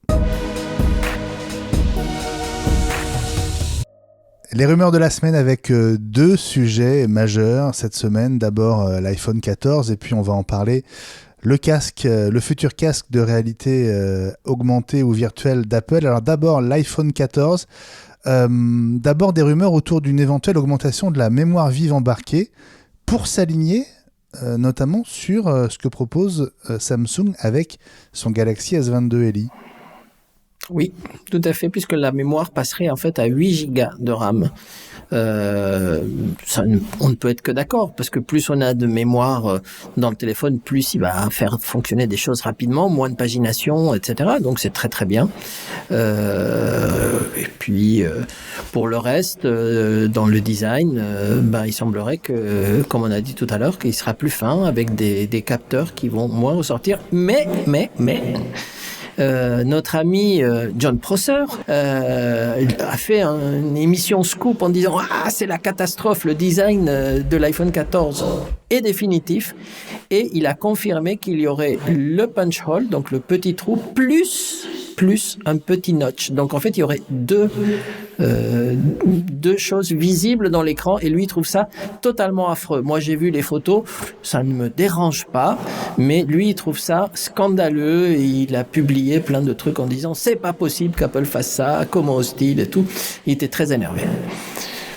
Les rumeurs de la semaine avec 2 sujets majeurs cette semaine. D'abord l'iPhone 14 et puis on va en parler. Le futur casque de réalité augmentée ou virtuelle d'Apple. Alors d'abord l'iPhone 14, d'abord des rumeurs autour d'une éventuelle augmentation de la mémoire vive embarquée pour s'aligner notamment sur ce que propose Samsung avec son Galaxy S22 Elite. Oui, tout à fait, puisque la mémoire passerait en fait à 8 Go de RAM. On ne peut être que d'accord, parce que plus on a de mémoire dans le téléphone, plus il va faire fonctionner des choses rapidement, moins de pagination, etc. Donc c'est très très bien. Et puis pour le reste, dans le design, il semblerait que, comme on a dit tout à l'heure, qu'il sera plus fin avec des capteurs qui vont moins ressortir. Mais notre ami John Prosser a fait une émission Scoop en disant « Ah, c'est la catastrophe, le design de l'iPhone 14 est définitif ». Et il a confirmé qu'il y aurait le punch hole, donc le petit trou, plus un petit notch. Donc en fait, il y aurait deux choses visibles dans l'écran et lui il trouve ça totalement affreux. Moi j'ai vu les photos, ça ne me dérange pas, mais lui il trouve ça scandaleux et il a publié plein de trucs en disant c'est pas possible qu'Apple fasse ça, comment hostile et tout. Il était très énervé.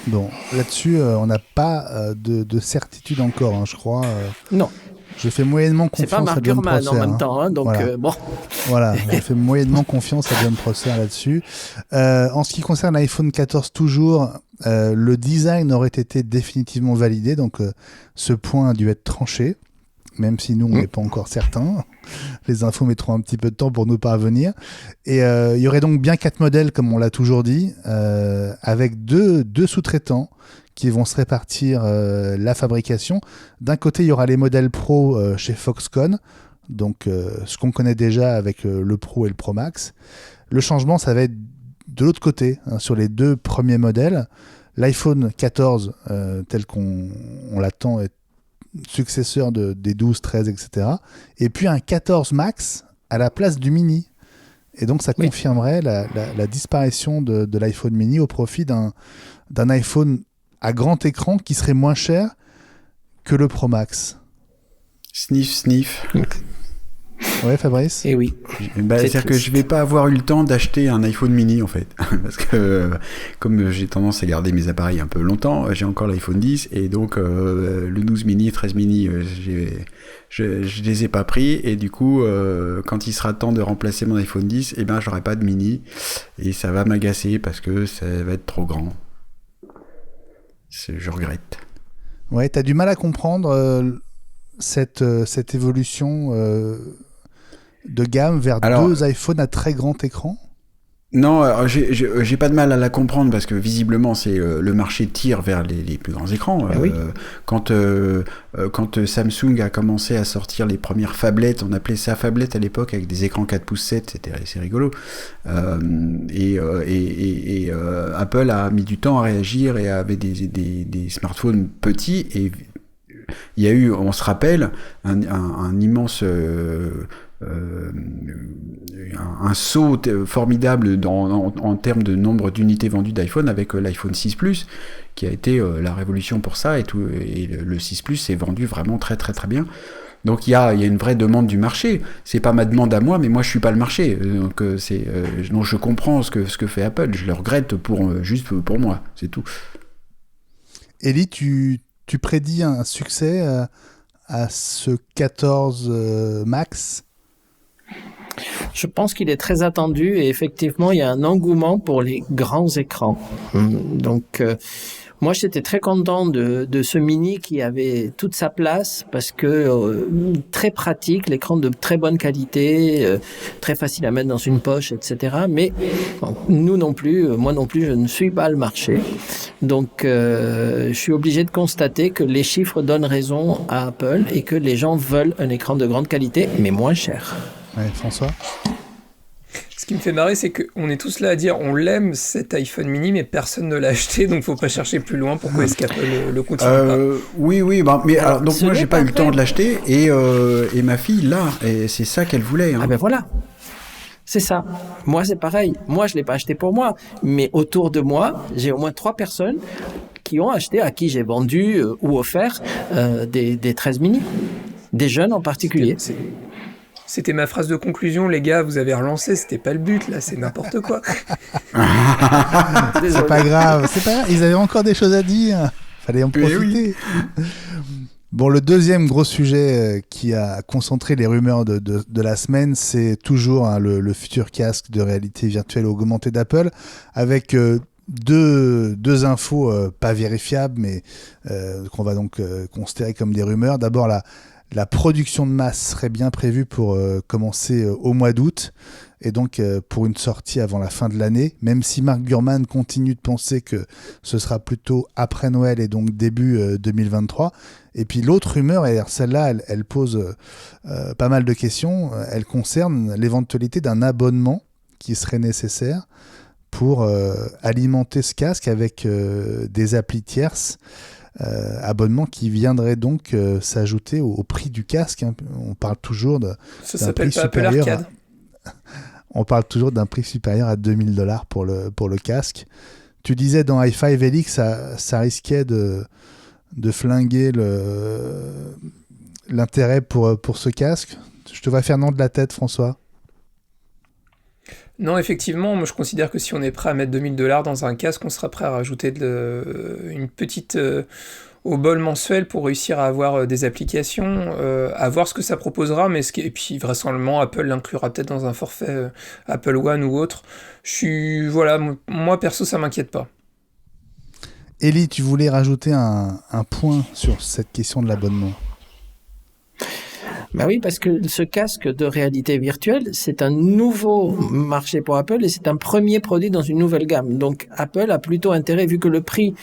Bon, là-dessus, on n'a pas de certitude encore, je crois. Non. Je fais moyennement C'est pas confiance à Mark John Gurman Prosser. en même temps, hein, donc Voilà. bon. Voilà, je fais moyennement confiance à John Prosser là-dessus. En ce qui concerne l'iPhone 14 toujours, le design aurait été définitivement validé, donc ce point a dû être tranché, même si nous on n'est pas encore certains. Les infos mettront un petit peu de temps pour nous parvenir. Et il y aurait donc bien 4 modèles, comme on l'a toujours dit, avec deux sous-traitants qui vont se répartir la fabrication. D'un côté, il y aura les modèles Pro chez Foxconn, donc ce qu'on connaît déjà avec le Pro et le Pro Max. Le changement, ça va être de l'autre côté, hein, sur les 2 premiers modèles. L'iPhone 14, tel qu'on l'attend, est successeur des 12, 13, etc. Et puis un 14 Max à la place du Mini. Et donc ça confirmerait la disparition de l'iPhone Mini au profit d'un iPhone à grand écran qui serait moins cher que le Pro Max. Sniff, sniff. Ouais, Fabrice ? Et oui. C'est-à-dire que je vais pas avoir eu le temps d'acheter un iPhone mini en fait. Parce que comme j'ai tendance à garder mes appareils un peu longtemps, j'ai encore l'iPhone 10 et donc le 12 mini, 13 mini, je les ai pas pris et du coup quand il sera temps de remplacer mon iPhone 10, eh ben j'aurai pas de mini et ça va m'agacer parce que ça va être trop grand. Je regrette. Ouais, t'as du mal à comprendre cette évolution de gamme vers 2 iPhones à très grand écran ? Non, j'ai pas de mal à la comprendre parce que visiblement c'est le marché tire vers les plus grands écrans. Oui. Quand Samsung a commencé à sortir les premières phablettes, on appelait ça phablette à l'époque avec des écrans 4 pouces 7, c'est rigolo. Apple a mis du temps à réagir et avait des smartphones petits et il y a eu, on se rappelle, un immense un saut formidable en termes de nombre d'unités vendues d'iPhone avec l'iPhone 6 Plus qui a été la révolution pour ça et le 6 Plus s'est vendu vraiment très très très bien. Donc il y a une vraie demande du marché. C'est pas ma demande à moi, mais moi je suis pas le marché. Donc donc je comprends ce que fait Apple. Je le regrette juste pour moi, c'est tout. Ellie, tu prédis un succès à ce 14 Max ? Je pense qu'il est très attendu et effectivement, il y a un engouement pour les grands écrans. Donc, moi, j'étais très content de ce Mini qui avait toute sa place parce que très pratique, l'écran de très bonne qualité, très facile à mettre dans une poche, etc. Mais nous non plus, moi non plus, je ne suis pas le marché. Donc, je suis obligé de constater que les chiffres donnent raison à Apple et que les gens veulent un écran de grande qualité, mais moins cher. Ouais, François ? Ce qui me fait marrer, c'est qu'on est tous là à dire on l'aime cet iPhone mini, mais personne ne l'a acheté, donc faut pas chercher plus loin. Pourquoi est-ce qu'Apple le continue pas ? Oui, mais alors, donc moi j'ai pas eu le temps de l'acheter et ma fille là, et c'est ça qu'elle voulait. Hein. Ah ben voilà, c'est ça. Moi c'est pareil. Moi je l'ai pas acheté pour moi, mais autour de moi j'ai au moins 3 personnes qui ont acheté, à qui j'ai vendu ou offert des 13 mini, des jeunes en particulier. C'était ma phrase de conclusion, les gars, vous avez relancé, c'était pas le but, là, c'est n'importe quoi. C'est pas grave, ils avaient encore des choses à dire, fallait en profiter. Oui. Bon, le deuxième gros sujet qui a concentré les rumeurs de la semaine, c'est toujours le futur casque de réalité virtuelle augmentée d'Apple, avec deux infos pas vérifiables, mais qu'on va donc considérer comme des rumeurs. D'abord, la production de masse serait bien prévue pour commencer au mois d'août et donc pour une sortie avant la fin de l'année, même si Mark Gurman continue de penser que ce sera plutôt après Noël et donc début 2023. Et puis l'autre rumeur, et celle-là, elle pose pas mal de questions, elle concerne l'éventualité d'un abonnement qui serait nécessaire pour alimenter ce casque avec des applis tierces. Abonnement qui viendrait donc s'ajouter au prix du casque. Hein. On parle toujours ça s'appelle pas Apple Arcade. On parle toujours d'un prix supérieur à $2000 pour le casque. Tu disais dans i5 Helix, ça risquait de flinguer l'intérêt pour ce casque. Je te vois faire non de la tête, François. Non, effectivement, moi je considère que si on est prêt à mettre $2000 dans un casque, on sera prêt à rajouter une petite, au bol mensuel pour réussir à avoir des applications, à voir ce que ça proposera, et puis vraisemblablement Apple l'inclura peut-être dans un forfait Apple One ou autre. Voilà, moi perso ça m'inquiète pas. Ellie, tu voulais rajouter un point sur cette question de l'abonnement. Ben oui, parce que ce casque de réalité virtuelle, c'est un nouveau marché pour Apple et c'est un premier produit dans une nouvelle gamme. Donc Apple a plutôt intérêt, vu que le prix,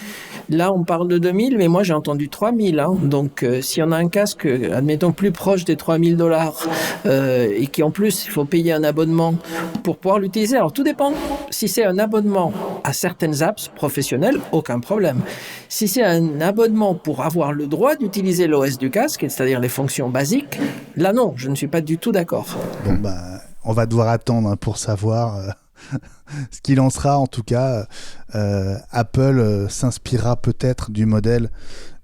là on parle de 2000, mais moi j'ai entendu 3000. Donc si on a un casque, admettons, plus proche des $3000 et qui en plus, il faut payer un abonnement pour pouvoir l'utiliser. Alors tout dépend. Si c'est un abonnement à certaines apps professionnelles, aucun problème. Si c'est un abonnement pour avoir le droit d'utiliser l'OS du casque, c'est-à-dire les fonctions basiques, là non, je ne suis pas du tout d'accord. Bon, on va devoir attendre pour savoir ce qu'il en sera. En tout cas, Apple s'inspirera peut-être du modèle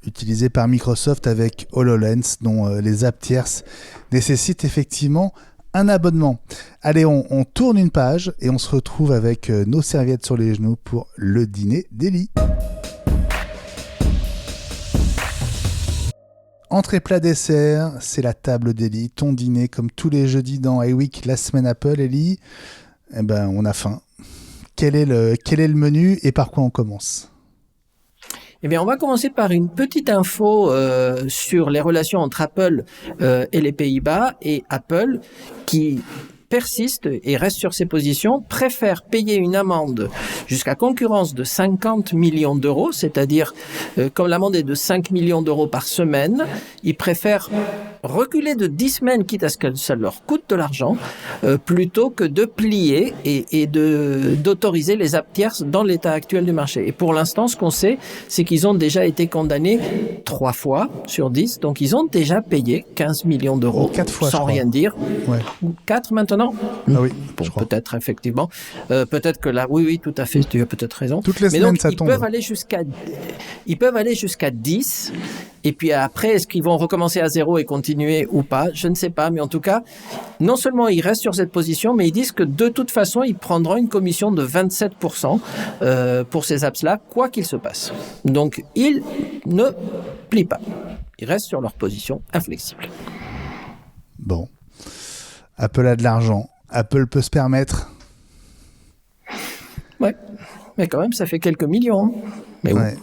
utilisé par Microsoft avec HoloLens, dont les apps tierces nécessitent effectivement un abonnement. Allez, on tourne une page et on se retrouve avec nos serviettes sur les genoux pour le dîner d'Ellie. Entrée plat dessert, c'est la table d'Ellie, ton dîner comme tous les jeudis dans iWeek, la semaine Apple. Ellie, eh ben, on a faim. Quel est le menu et par quoi on commence ? Eh bien, on va commencer par une petite info sur les relations entre Apple et les Pays-Bas, et Apple qui persiste et reste sur ses positions, préfère payer une amende jusqu'à concurrence de 50 millions d'euros, c'est-à-dire comme l'amende est de 5 millions d'euros par semaine, ils préfèrent reculer de 10 semaines, quitte à ce que ça leur coûte de l'argent, plutôt que de plier et d'autoriser les apps tierces dans l'état actuel du marché. Et pour l'instant, ce qu'on sait, c'est qu'ils ont déjà été condamnés 3 fois sur 10, donc ils ont déjà payé 15 millions d'euros 4 fois, sans rien dire. Ouais. 4 maintenant ? Ah oui, bon, peut-être effectivement. Peut-être que là, oui, tout à fait, tu as peut-être raison. Toutes les mais semaines, donc, ça ils tombe. peuvent aller jusqu'à 10. Et puis après, est-ce qu'ils vont recommencer à 0 et continuer ou pas ? Je ne sais pas. Mais en tout cas, non seulement ils restent sur cette position, mais ils disent que de toute façon, ils prendront une commission de 27% pour ces apps-là, quoi qu'il se passe. Donc, ils ne plient pas. Ils restent sur leur position inflexible. Bon. Apple a de l'argent. Apple peut se permettre. Ouais. Mais quand même, ça fait quelques millions. Hein. Mais ouais.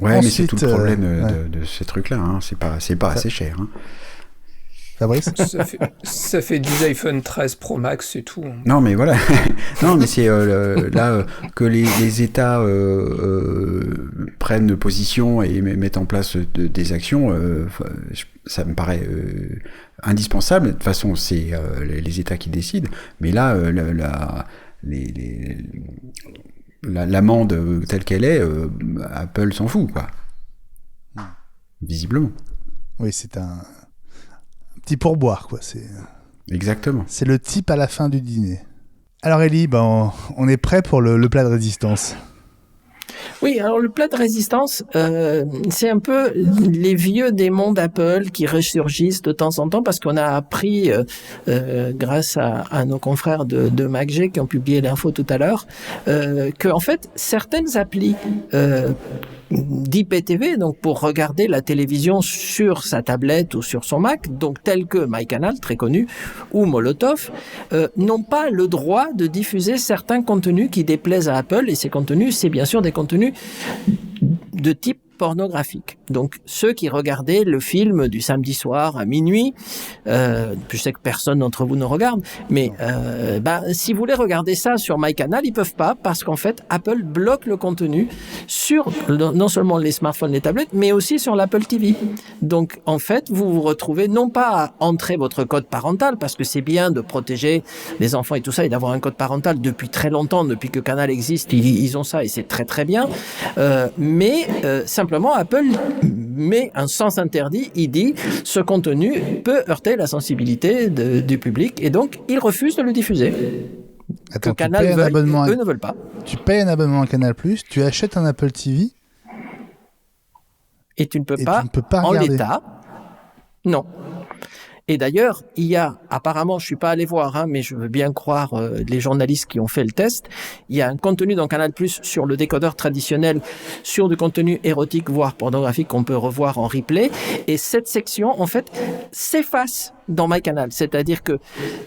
Ouais, Ensuite, mais c'est tout le problème de ces trucs-là. Hein. C'est pas assez cher. Hein. Fabrice ? Ça fait 10 iPhone 13 Pro Max, c'est tout. Non, mais voilà. Non, mais c'est là que les États prennent position et mettent en place des actions. Ça me paraît indispensable. De toute façon, c'est les États qui décident. Mais là, l'amende telle qu'elle est, Apple s'en fout, quoi. Visiblement. Oui, c'est un petit pourboire, quoi. Exactement. C'est le type à la fin du dîner. Alors Ellie, on est prêt pour le plat de résistance. Oui, alors le plat de résistance, c'est un peu les vieux démons d'Apple qui ressurgissent de temps en temps, parce qu'on a appris, grâce à nos confrères de MacG qui ont publié l'info tout à l'heure, que en fait certaines applis d'IPTV, donc pour regarder la télévision sur sa tablette ou sur son Mac, donc tels que MyCanal, très connu, ou Molotov, n'ont pas le droit de diffuser certains contenus qui déplaisent à Apple, et ces contenus, c'est bien sûr des contenus de type pornographique. Donc ceux qui regardaient le film du samedi soir à minuit, je sais que personne d'entre vous ne regarde, mais si vous voulez regarder ça sur MyCanal, ils peuvent pas, parce qu'en fait Apple bloque le contenu sur non seulement les smartphones, les tablettes, mais aussi sur l'Apple TV. Donc en fait vous vous retrouvez non pas à entrer votre code parental, parce que c'est bien de protéger les enfants et tout ça, et d'avoir un code parental depuis très longtemps, depuis que Canal existe, ils ont ça et c'est très très bien, mais simplement Apple met un sens interdit, il dit ce contenu peut heurter la sensibilité du public, et donc il refuse de le diffuser. Attends, que Canal veuille, eux ne veulent pas. Tu payes un abonnement à Canal+, tu achètes un Apple TV et tu ne peux pas en regarder. L'état. Non. Et d'ailleurs, il y a, apparemment, je suis pas allé voir, hein, mais je veux bien croire les journalistes qui ont fait le test, il y a un contenu dans Canal+ sur le décodeur traditionnel, sur du contenu érotique, voire pornographique, qu'on peut revoir en replay. Et cette section, en fait, s'efface dans MyCanal. C'est-à-dire que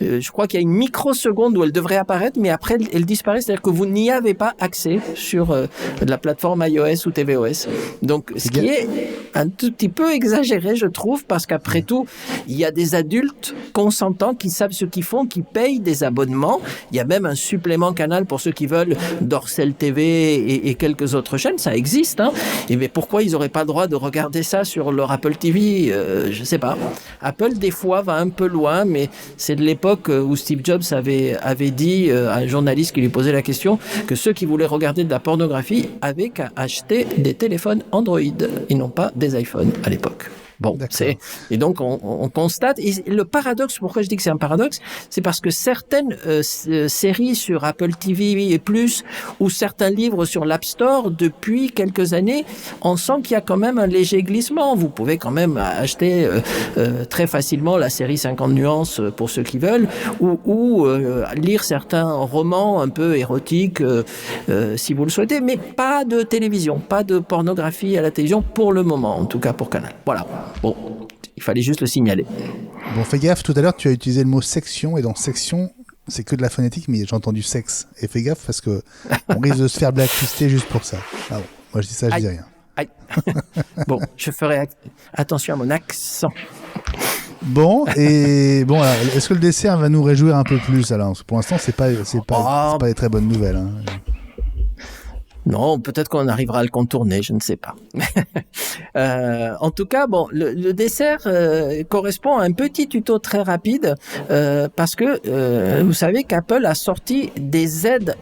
je crois qu'il y a une microseconde où elle devrait apparaître, mais après, elle disparaît. C'est-à-dire que vous n'y avez pas accès sur la plateforme iOS ou tvOS. Donc, ce qui est un tout petit peu exagéré, je trouve, parce qu'après tout, il y a des adultes consentants qui savent ce qu'ils font, qui payent des abonnements. Il y a même un supplément Canal pour ceux qui veulent, Dorsel TV et quelques autres chaînes. Ça existe, hein. Et mais pourquoi ils n'auraient pas le droit de regarder ça sur leur Apple TV? Je sais pas. Apple, des fois, va un peu loin, mais c'est de l'époque où Steve Jobs avait dit à un journaliste qui lui posait la question que ceux qui voulaient regarder de la pornographie avaient qu'à acheter des téléphones Android et non pas des iPhones à l'époque. Bon, et donc on constate, et le paradoxe, pourquoi je dis que c'est un paradoxe, c'est parce que certaines séries sur Apple TV et plus, ou certains livres sur l'App Store, depuis quelques années, on sent qu'il y a quand même un léger glissement. Vous pouvez quand même acheter très facilement la série 50 nuances pour ceux qui veulent, ou lire certains romans un peu érotiques si vous le souhaitez, mais pas de télévision, pas de pornographie à la télévision pour le moment, en tout cas pour Canal. Voilà. Bon, il fallait juste le signaler. Bon, fais gaffe, tout à l'heure tu as utilisé le mot section, et dans section, c'est que de la phonétique, mais j'ai entendu sexe. Et fais gaffe parce que on risque de se faire blacklister juste pour ça. Ah bon, moi je dis ça, je dis rien. Aïe. Bon, je ferai attention à mon accent. Bon, et bon, alors, est-ce que le dessert va nous réjouir un peu plus alors? Parce que pour l'instant, c'est pas des très bonnes nouvelles. Hein. Non, peut-être qu'on arrivera à le contourner, je ne sais pas. En tout cas, bon, le dessert correspond à un petit tuto très rapide parce que vous savez qu'Apple a sorti des aides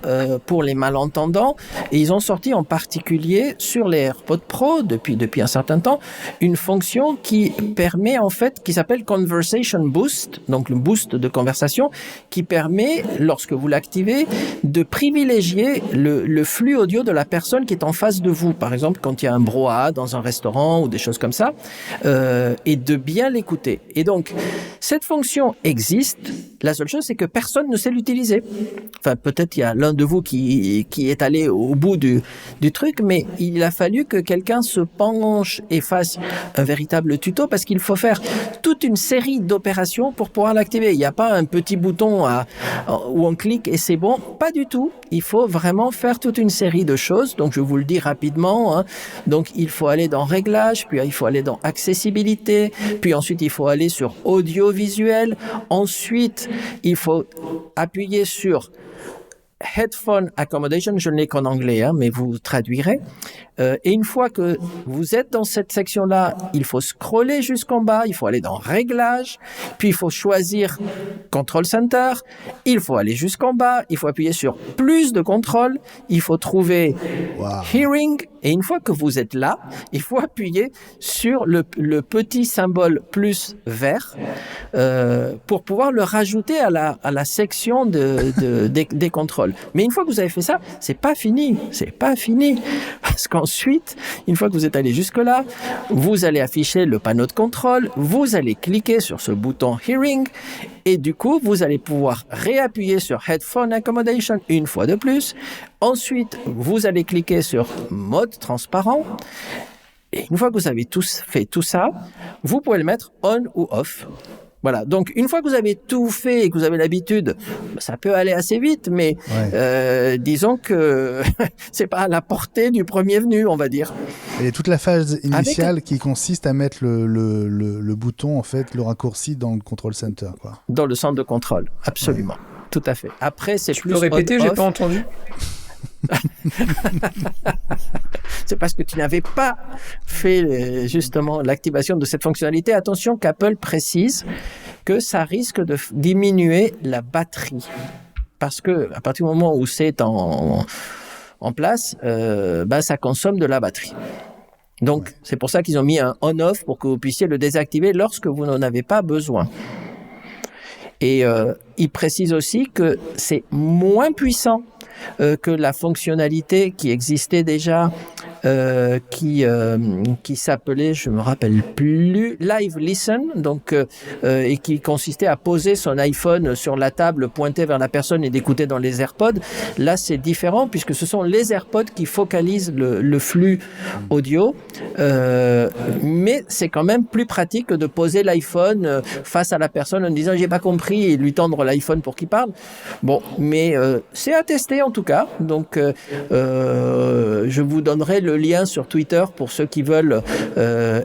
pour les malentendants, et ils ont sorti en particulier sur les AirPods Pro depuis un certain temps une fonction qui permet en fait, qui s'appelle Conversation Boost, donc le boost de conversation, qui permet, lorsque vous l'activez, de privilégier le flux audio de la personne qui est en face de vous, par exemple quand il y a un brouhaha dans un restaurant ou des choses comme ça, et de bien l'écouter. Et donc, cette fonction existe, la seule chose c'est que personne ne sait l'utiliser. Enfin, peut-être il y a l'un de vous qui est allé au bout du truc, mais il a fallu que quelqu'un se penche et fasse un véritable tuto, parce qu'il faut faire toute une série d'opérations pour pouvoir l'activer. Il n'y a pas un petit bouton où on clique et c'est bon, pas du tout. Il faut vraiment faire toute une série de choses. Donc je vous le dis rapidement, hein. Donc il faut aller dans Réglages, puis il faut aller dans Accessibilité, puis ensuite il faut aller sur Audiovisuel, ensuite il faut appuyer sur Headphone Accommodation, je ne l'ai qu'en anglais, hein, mais vous traduirez. Et une fois que vous êtes dans cette section-là, il faut scroller jusqu'en bas, il faut aller dans Réglages, puis il faut choisir Control Center, il faut aller jusqu'en bas, il faut appuyer sur Plus de contrôle, il faut trouver Hearing, et une fois que vous êtes là, il faut appuyer sur le petit symbole plus vert pour pouvoir le rajouter à la section des contrôles. Mais une fois que vous avez fait ça, c'est pas fini, parce qu'ensuite, une fois que vous êtes allé jusque-là, vous allez afficher le panneau de contrôle, vous allez cliquer sur ce bouton Hearing, et du coup, vous allez pouvoir réappuyer sur Headphone Accommodation une fois de plus. Ensuite, vous allez cliquer sur Mode transparent. Et une fois que vous avez fait tout ça, vous pouvez le mettre on ou off. Voilà, donc une fois que vous avez tout fait et que vous avez l'habitude, ça peut aller assez vite, mais disons que c'est pas à la portée du premier venu, on va dire. Et toute la phase initiale qui consiste à mettre le bouton, en fait, le raccourci dans le control center, quoi. Dans le centre de contrôle, absolument, tout à fait. Après, c'est plus. Tu peux répéter, j'ai pas entendu. C'est parce que tu n'avais pas fait justement l'activation de cette fonctionnalité. Attention qu'Apple précise que ça risque de diminuer la batterie, parce que à partir du moment où c'est en place, ça consomme de la batterie. Donc c'est pour ça qu'ils ont mis un on/off pour que vous puissiez le désactiver lorsque vous n'en avez pas besoin. Et il précise aussi que c'est moins puissant que la fonctionnalité qui existait déjà qui s'appelait, je me rappelle plus, Live Listen, donc et qui consistait à poser son iPhone sur la table, pointer vers la personne et d'écouter dans les AirPods. Là, c'est différent puisque ce sont les AirPods qui focalisent le flux audio, mais c'est quand même plus pratique que de poser l'iPhone face à la personne en disant j'ai pas compris et lui tendre l'iPhone pour qu'il parle. Bon, mais c'est à tester en tout cas. Donc je vous donnerai le lien sur Twitter pour ceux qui veulent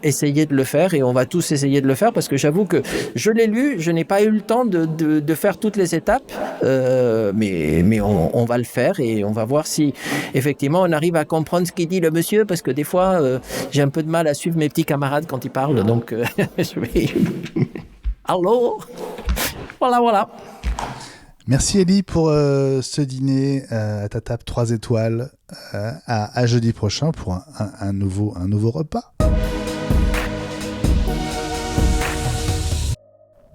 essayer de le faire, et on va tous essayer de le faire parce que j'avoue que je l'ai lu, je n'ai pas eu le temps de faire toutes les étapes, mais on va le faire et on va voir si effectivement on arrive à comprendre ce qu'il dit le monsieur, parce que des fois j'ai un peu de mal à suivre mes petits camarades quand ils parlent, donc je vais... Allô, voilà. Merci Ellie pour ce dîner à ta table 3 étoiles. À jeudi prochain pour un nouveau repas.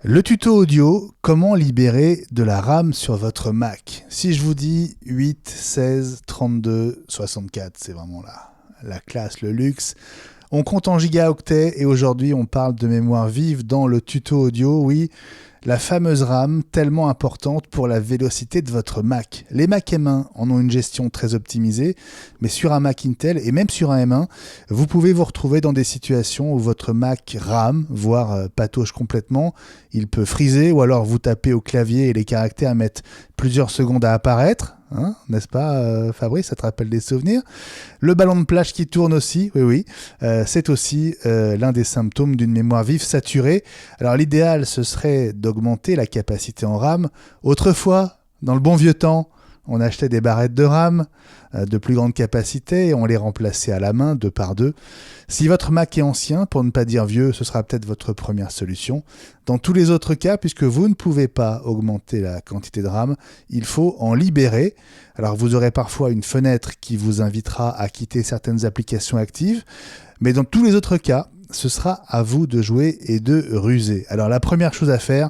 Le tuto audio, comment libérer de la RAM sur votre Mac. Si je vous dis 8, 16, 32, 64, c'est vraiment la classe, le luxe. On compte en gigaoctets et aujourd'hui on parle de mémoire vive dans le tuto audio, oui. La fameuse RAM, tellement importante pour la vélocité de votre Mac. Les Mac M1 en ont une gestion très optimisée, mais sur un Mac Intel et même sur un M1, vous pouvez vous retrouver dans des situations où votre Mac rame, voire patauge complètement. Il peut friser ou alors vous tapez au clavier et les caractères mettent plusieurs secondes à apparaître. Hein, n'est-ce pas Fabrice, ça te rappelle des souvenirs? Le ballon de plage qui tourne aussi, oui, c'est aussi l'un des symptômes d'une mémoire vive saturée. Alors l'idéal, ce serait d'augmenter la capacité en RAM. Autrefois, dans le bon vieux temps, on achetait des barrettes de RAM de plus grande capacité et on les remplaçait à la main, 2 par 2. Si votre Mac est ancien, pour ne pas dire vieux, ce sera peut-être votre première solution. Dans tous les autres cas, puisque vous ne pouvez pas augmenter la quantité de RAM, il faut en libérer. Alors vous aurez parfois une fenêtre qui vous invitera à quitter certaines applications actives, mais dans tous les autres cas, ce sera à vous de jouer et de ruser. Alors la première chose à faire,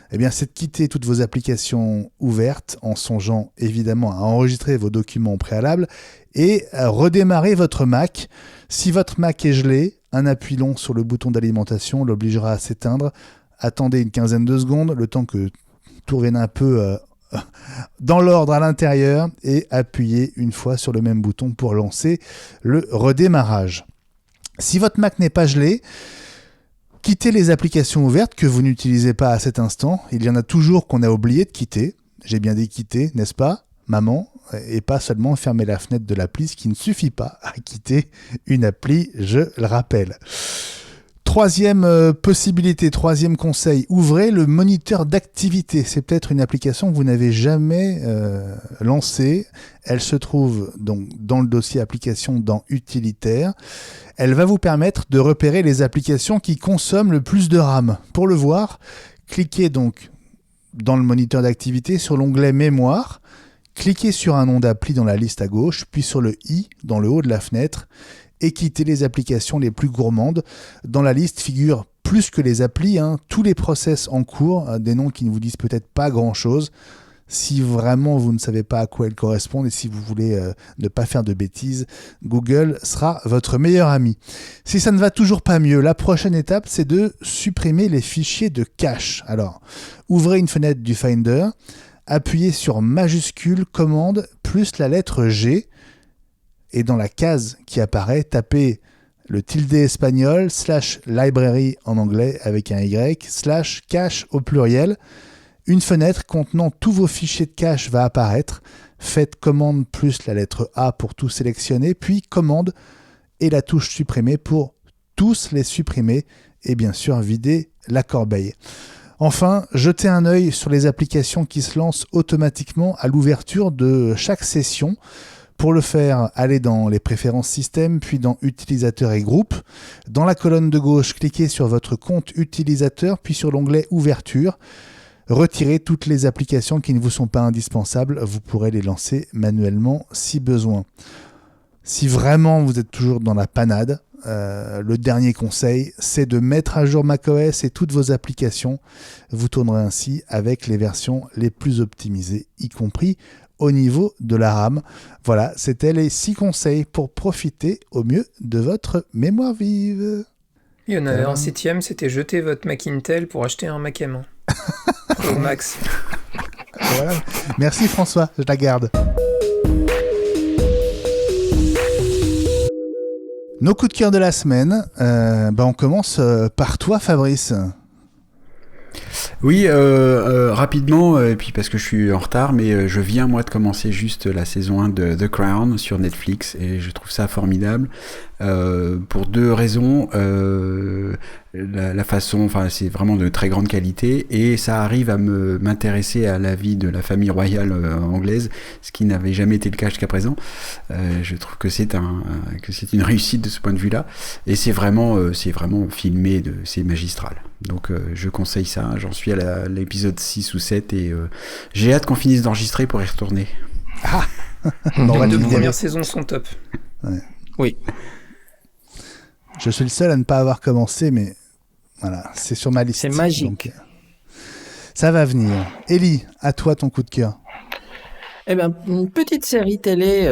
c'est de quitter toutes vos applications ouvertes en songeant évidemment à enregistrer vos documents au préalable et à redémarrer votre Mac. Si votre Mac est gelé, un appui long sur le bouton d'alimentation l'obligera à s'éteindre. Attendez une quinzaine de secondes, le temps que tout revienne un peu dans l'ordre à l'intérieur et appuyez une fois sur le même bouton pour lancer le redémarrage. Si votre Mac n'est pas gelé, quittez les applications ouvertes que vous n'utilisez pas à cet instant. Il y en a toujours qu'on a oublié de quitter. J'ai bien dit quitter, n'est-ce pas, maman? Et pas seulement fermer la fenêtre de l'appli, ce qui ne suffit pas à quitter une appli, je le rappelle. Troisième possibilité, troisième conseil, ouvrez le moniteur d'activité. C'est peut-être une application que vous n'avez jamais lancée. Elle se trouve donc dans le dossier application dans utilitaire. Elle va vous permettre de repérer les applications qui consomment le plus de RAM. Pour le voir, cliquez donc dans le moniteur d'activité sur l'onglet mémoire. Cliquez sur un nom d'appli dans la liste à gauche, puis sur le i dans le haut de la fenêtre et quittez les applications les plus gourmandes. Dans la liste figurent plus que les applis, tous les process en cours, des noms qui ne vous disent peut-être pas grand-chose. Si vraiment vous ne savez pas à quoi elles correspondent et si vous voulez ne pas faire de bêtises, Google sera votre meilleur ami. Si ça ne va toujours pas mieux, la prochaine étape, c'est de supprimer les fichiers de cache. Alors, ouvrez une fenêtre du Finder, appuyez sur majuscule, commande, plus la lettre G, et dans la case qui apparaît, tapez le tilde espagnol, /library en anglais avec un Y, /cache au pluriel. Une fenêtre contenant tous vos fichiers de cache va apparaître. Faites commande plus la lettre A pour tout sélectionner, puis commande et la touche supprimer pour tous les supprimer et bien sûr vider la corbeille. Enfin, jetez un œil sur les applications qui se lancent automatiquement à l'ouverture de chaque session. Pour le faire, allez dans les préférences système, puis dans utilisateurs et groupes. Dans la colonne de gauche, cliquez sur votre compte utilisateur, puis sur l'onglet ouverture. Retirez toutes les applications qui ne vous sont pas indispensables. Vous pourrez les lancer manuellement si besoin. Si vraiment vous êtes toujours dans la panade, le dernier conseil, c'est de mettre à jour macOS et toutes vos applications. Vous tournerez ainsi avec les versions les plus optimisées, y compris au niveau de la RAM. Voilà, c'était les 6 conseils pour profiter au mieux de votre mémoire vive. Il y en avait un 7e, c'était jeter votre Mac Intel pour acheter un Mac M1. Pro Max. Voilà. Merci François, je la garde. Nos coups de cœur de la semaine, on commence par toi Fabrice. Oui, rapidement, et puis parce que je suis en retard, mais je viens moi de commencer juste la saison 1 de The Crown sur Netflix et je trouve ça formidable pour 2 raisons. La façon, enfin c'est vraiment de très grande qualité et ça arrive à m'intéresser à la vie de la famille royale anglaise, ce qui n'avait jamais été le cas jusqu'à présent. Je trouve que c'est une réussite de ce point de vue-là et c'est vraiment filmé, c'est magistral. Donc je conseille ça, j'en suis à l'épisode 6 ou 7 et j'ai hâte qu'on finisse d'enregistrer pour y retourner. Les 2 premières saisons sont top. Ouais. Oui. Je suis le seul à ne pas avoir commencé, mais voilà, c'est sur ma liste. C'est magique. Donc, ça va venir. Ellie, à toi ton coup de cœur. Eh bien, une petite série télé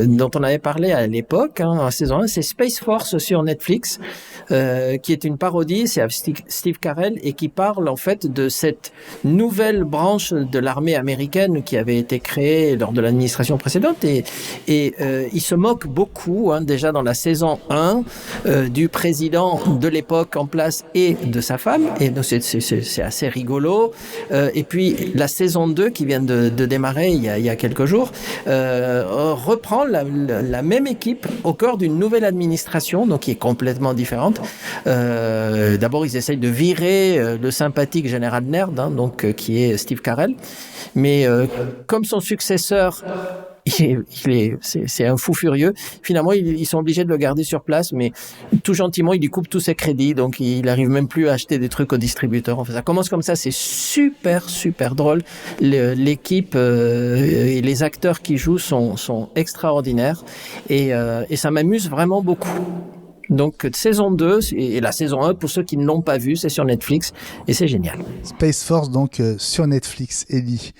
dont on avait parlé à l'époque, en saison 1, c'est Space Force sur Netflix, qui est une parodie, c'est avec Steve Carell, et qui parle en fait de cette nouvelle branche de l'armée américaine qui avait été créée lors de l'administration précédente, et il se moque beaucoup, déjà dans la saison 1, du président de l'époque en place et de sa femme, et donc c'est assez rigolo. Et puis la saison 2 qui vient de démarrer il y a quelques jours, reprend la même équipe au cœur d'une nouvelle administration, donc qui est complètement différente. D'abord, ils essayent de virer le sympathique général Nerd, qui est Steve Carell, mais comme son successeur, c'est un fou furieux. Finalement, ils sont obligés de le garder sur place, mais tout gentiment, il lui coupe tous ses crédits, donc il arrive même plus à acheter des trucs au distributeur. Enfin, ça commence comme ça, c'est super drôle. L'équipe et les acteurs qui jouent sont extraordinaires et ça m'amuse vraiment beaucoup. Donc, saison 2 et la saison 1, pour ceux qui ne l'ont pas vu, c'est sur Netflix et c'est génial. Space Force, donc, sur Netflix, Ellie.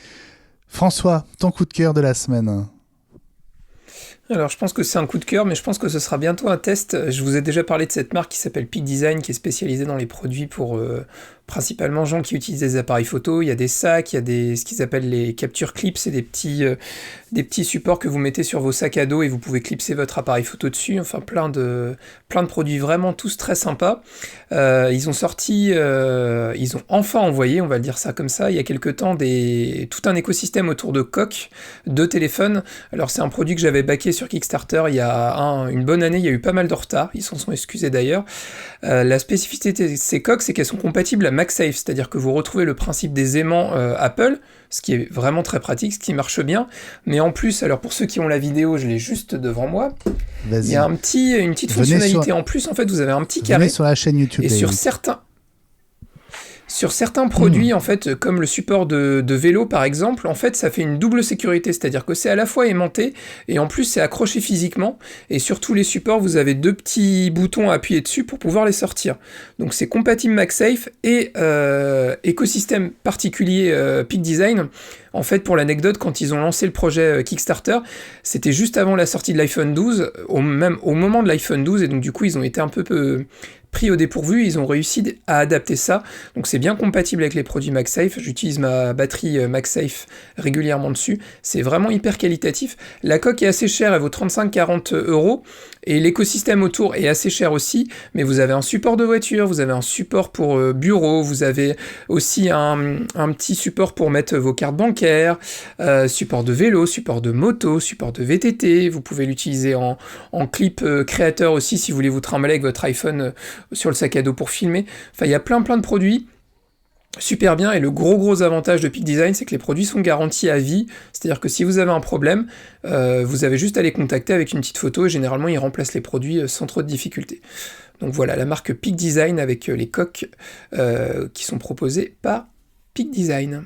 François, ton coup de cœur de la semaine. Alors, je pense que c'est un coup de cœur, mais je pense que ce sera bientôt un test. Je vous ai déjà parlé de cette marque qui s'appelle Peak Design, qui est spécialisée dans les produits pour principalement gens qui utilisent des appareils photo. Il y a des sacs, il y a ce qu'ils appellent les capture clips, c'est des petits supports que vous mettez sur vos sacs à dos et vous pouvez clipser votre appareil photo dessus. Enfin, plein de produits vraiment tous très sympas. Ils ont enfin envoyé, on va le dire ça comme ça, il y a quelques temps, tout un écosystème autour de coques de téléphones. Alors, c'est un produit que j'avais backé sur Kickstarter il y a une bonne année, il y a eu pas mal de retard, ils s'en sont excusés d'ailleurs. La spécificité de ces coques, c'est qu'elles sont compatibles à MagSafe, c'est-à-dire que vous retrouvez le principe des aimants Apple, ce qui est vraiment très pratique, ce qui marche bien, mais en plus, alors pour ceux qui ont la vidéo, je l'ai juste devant moi, Vas-y. il y a une petite fonctionnalité en plus, en fait, vous avez un petit carré, sur la chaîne YouTube. et sur certains produits, en fait, comme le support de vélo, par exemple, en fait, ça fait une double sécurité, c'est-à-dire que c'est à la fois aimanté, et en plus, c'est accroché physiquement, et sur tous les supports, vous avez 2 petits boutons à appuyer dessus pour pouvoir les sortir. Donc, c'est compatible MagSafe, et écosystème particulier Peak Design. En fait, pour l'anecdote, quand ils ont lancé le projet Kickstarter, c'était juste avant la sortie de l'iPhone 12, au moment de l'iPhone 12, et donc du coup, ils ont été un peu pris au dépourvu, ils ont réussi à adapter ça, donc c'est bien compatible avec les produits MagSafe, j'utilise ma batterie MagSafe régulièrement dessus, c'est vraiment hyper qualitatif, la coque est assez chère, elle vaut 35-40 €, et l'écosystème autour est assez cher aussi, mais vous avez un support de voiture, vous avez un support pour bureau, vous avez aussi un petit support pour mettre vos cartes bancaires, support de vélo, support de moto, support de VTT, vous pouvez l'utiliser en clip créateur aussi si vous voulez vous trimballer avec votre iPhone sur le sac à dos pour filmer. Enfin, il y a plein de produits super bien, et le gros avantage de Peak Design, c'est que les produits sont garantis à vie, c'est-à-dire que si vous avez un problème, vous avez juste à les contacter avec une petite photo, et généralement ils remplacent les produits sans trop de difficultés. Donc voilà, la marque Peak Design avec les coques qui sont proposées par Peak Design.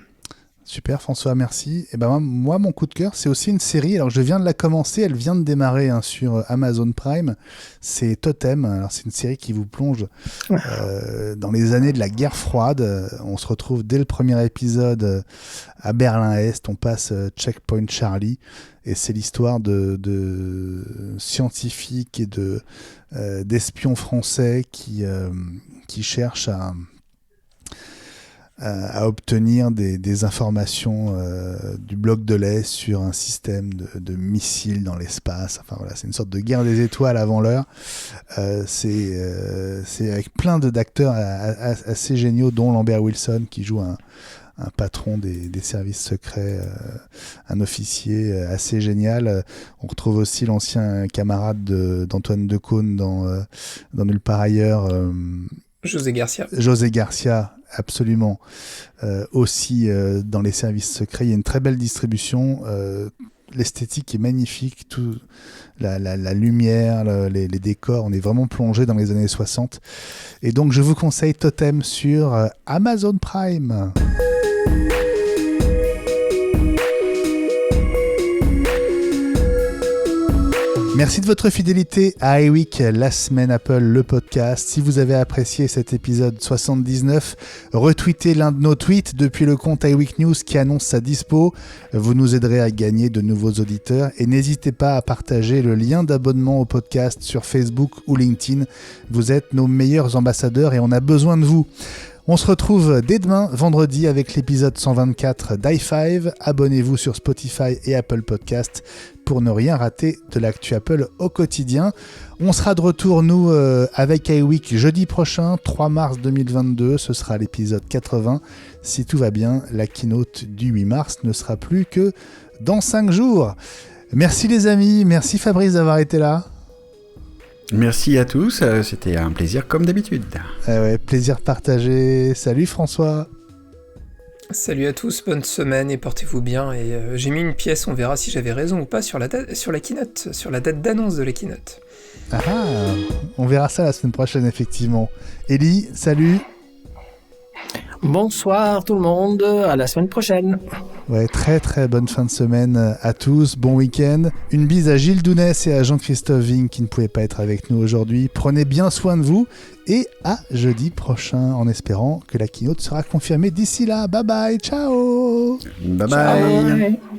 Super François, merci. Et ben moi, mon coup de cœur, c'est aussi une série. Alors je viens de la commencer, elle vient de démarrer sur Amazon Prime. C'est Totem. Alors c'est une série qui vous plonge dans les années de la guerre froide. On se retrouve dès le premier épisode à Berlin-Est. On passe Checkpoint Charlie. Et c'est l'histoire de scientifiques et d'espions français qui cherchent à obtenir des informations du bloc de l'Est sur un système de missiles dans l'espace. Enfin voilà, c'est une sorte de guerre des étoiles avant l'heure. C'est avec plein d'acteurs assez géniaux, dont Lambert Wilson qui joue un patron des services secrets, un officier assez génial. On retrouve aussi l'ancien camarade d'Antoine Decaune dans Nulle part ailleurs. José Garcia, absolument. Aussi dans les services secrets, il y a une très belle distribution. L'esthétique est magnifique, tout, la lumière, les décors, on est vraiment plongé dans les années 60. Et donc je vous conseille Totem sur Amazon Prime. Merci de votre fidélité à iWeek, la semaine Apple, le podcast. Si vous avez apprécié cet épisode 79, retweetez l'un de nos tweets depuis le compte iWeek News qui annonce sa dispo. Vous nous aiderez à gagner de nouveaux auditeurs et n'hésitez pas à partager le lien d'abonnement au podcast sur Facebook ou LinkedIn. Vous êtes nos meilleurs ambassadeurs et on a besoin de vous. On se retrouve dès demain, vendredi, avec l'épisode 124 d'i5. Abonnez-vous sur Spotify et Apple Podcast pour ne rien rater de l'actu Apple au quotidien. On sera de retour, nous, avec iWeek jeudi prochain, 3 mars 2022. Ce sera l'épisode 80. Si tout va bien, la keynote du 8 mars ne sera plus que dans 5 jours. Merci les amis, merci Fabrice d'avoir été là. Merci à tous, c'était un plaisir comme d'habitude. Ouais, plaisir partagé. Salut François. Salut à tous, bonne semaine et portez-vous bien. Et j'ai mis une pièce, on verra si j'avais raison ou pas sur la keynote, sur la date d'annonce de la keynote. Ah, on verra ça la semaine prochaine effectivement. Ellie, salut. Bonsoir tout le monde, à la semaine prochaine. Ouais, très très bonne fin de semaine à tous, bon week-end. Une bise à Gilles Dounès et à Jean-Christophe Vigne qui ne pouvaient pas être avec nous aujourd'hui. Prenez bien soin de vous et à jeudi prochain en espérant que la keynote sera confirmée d'ici là. Bye bye, ciao. Bye bye. Ciao.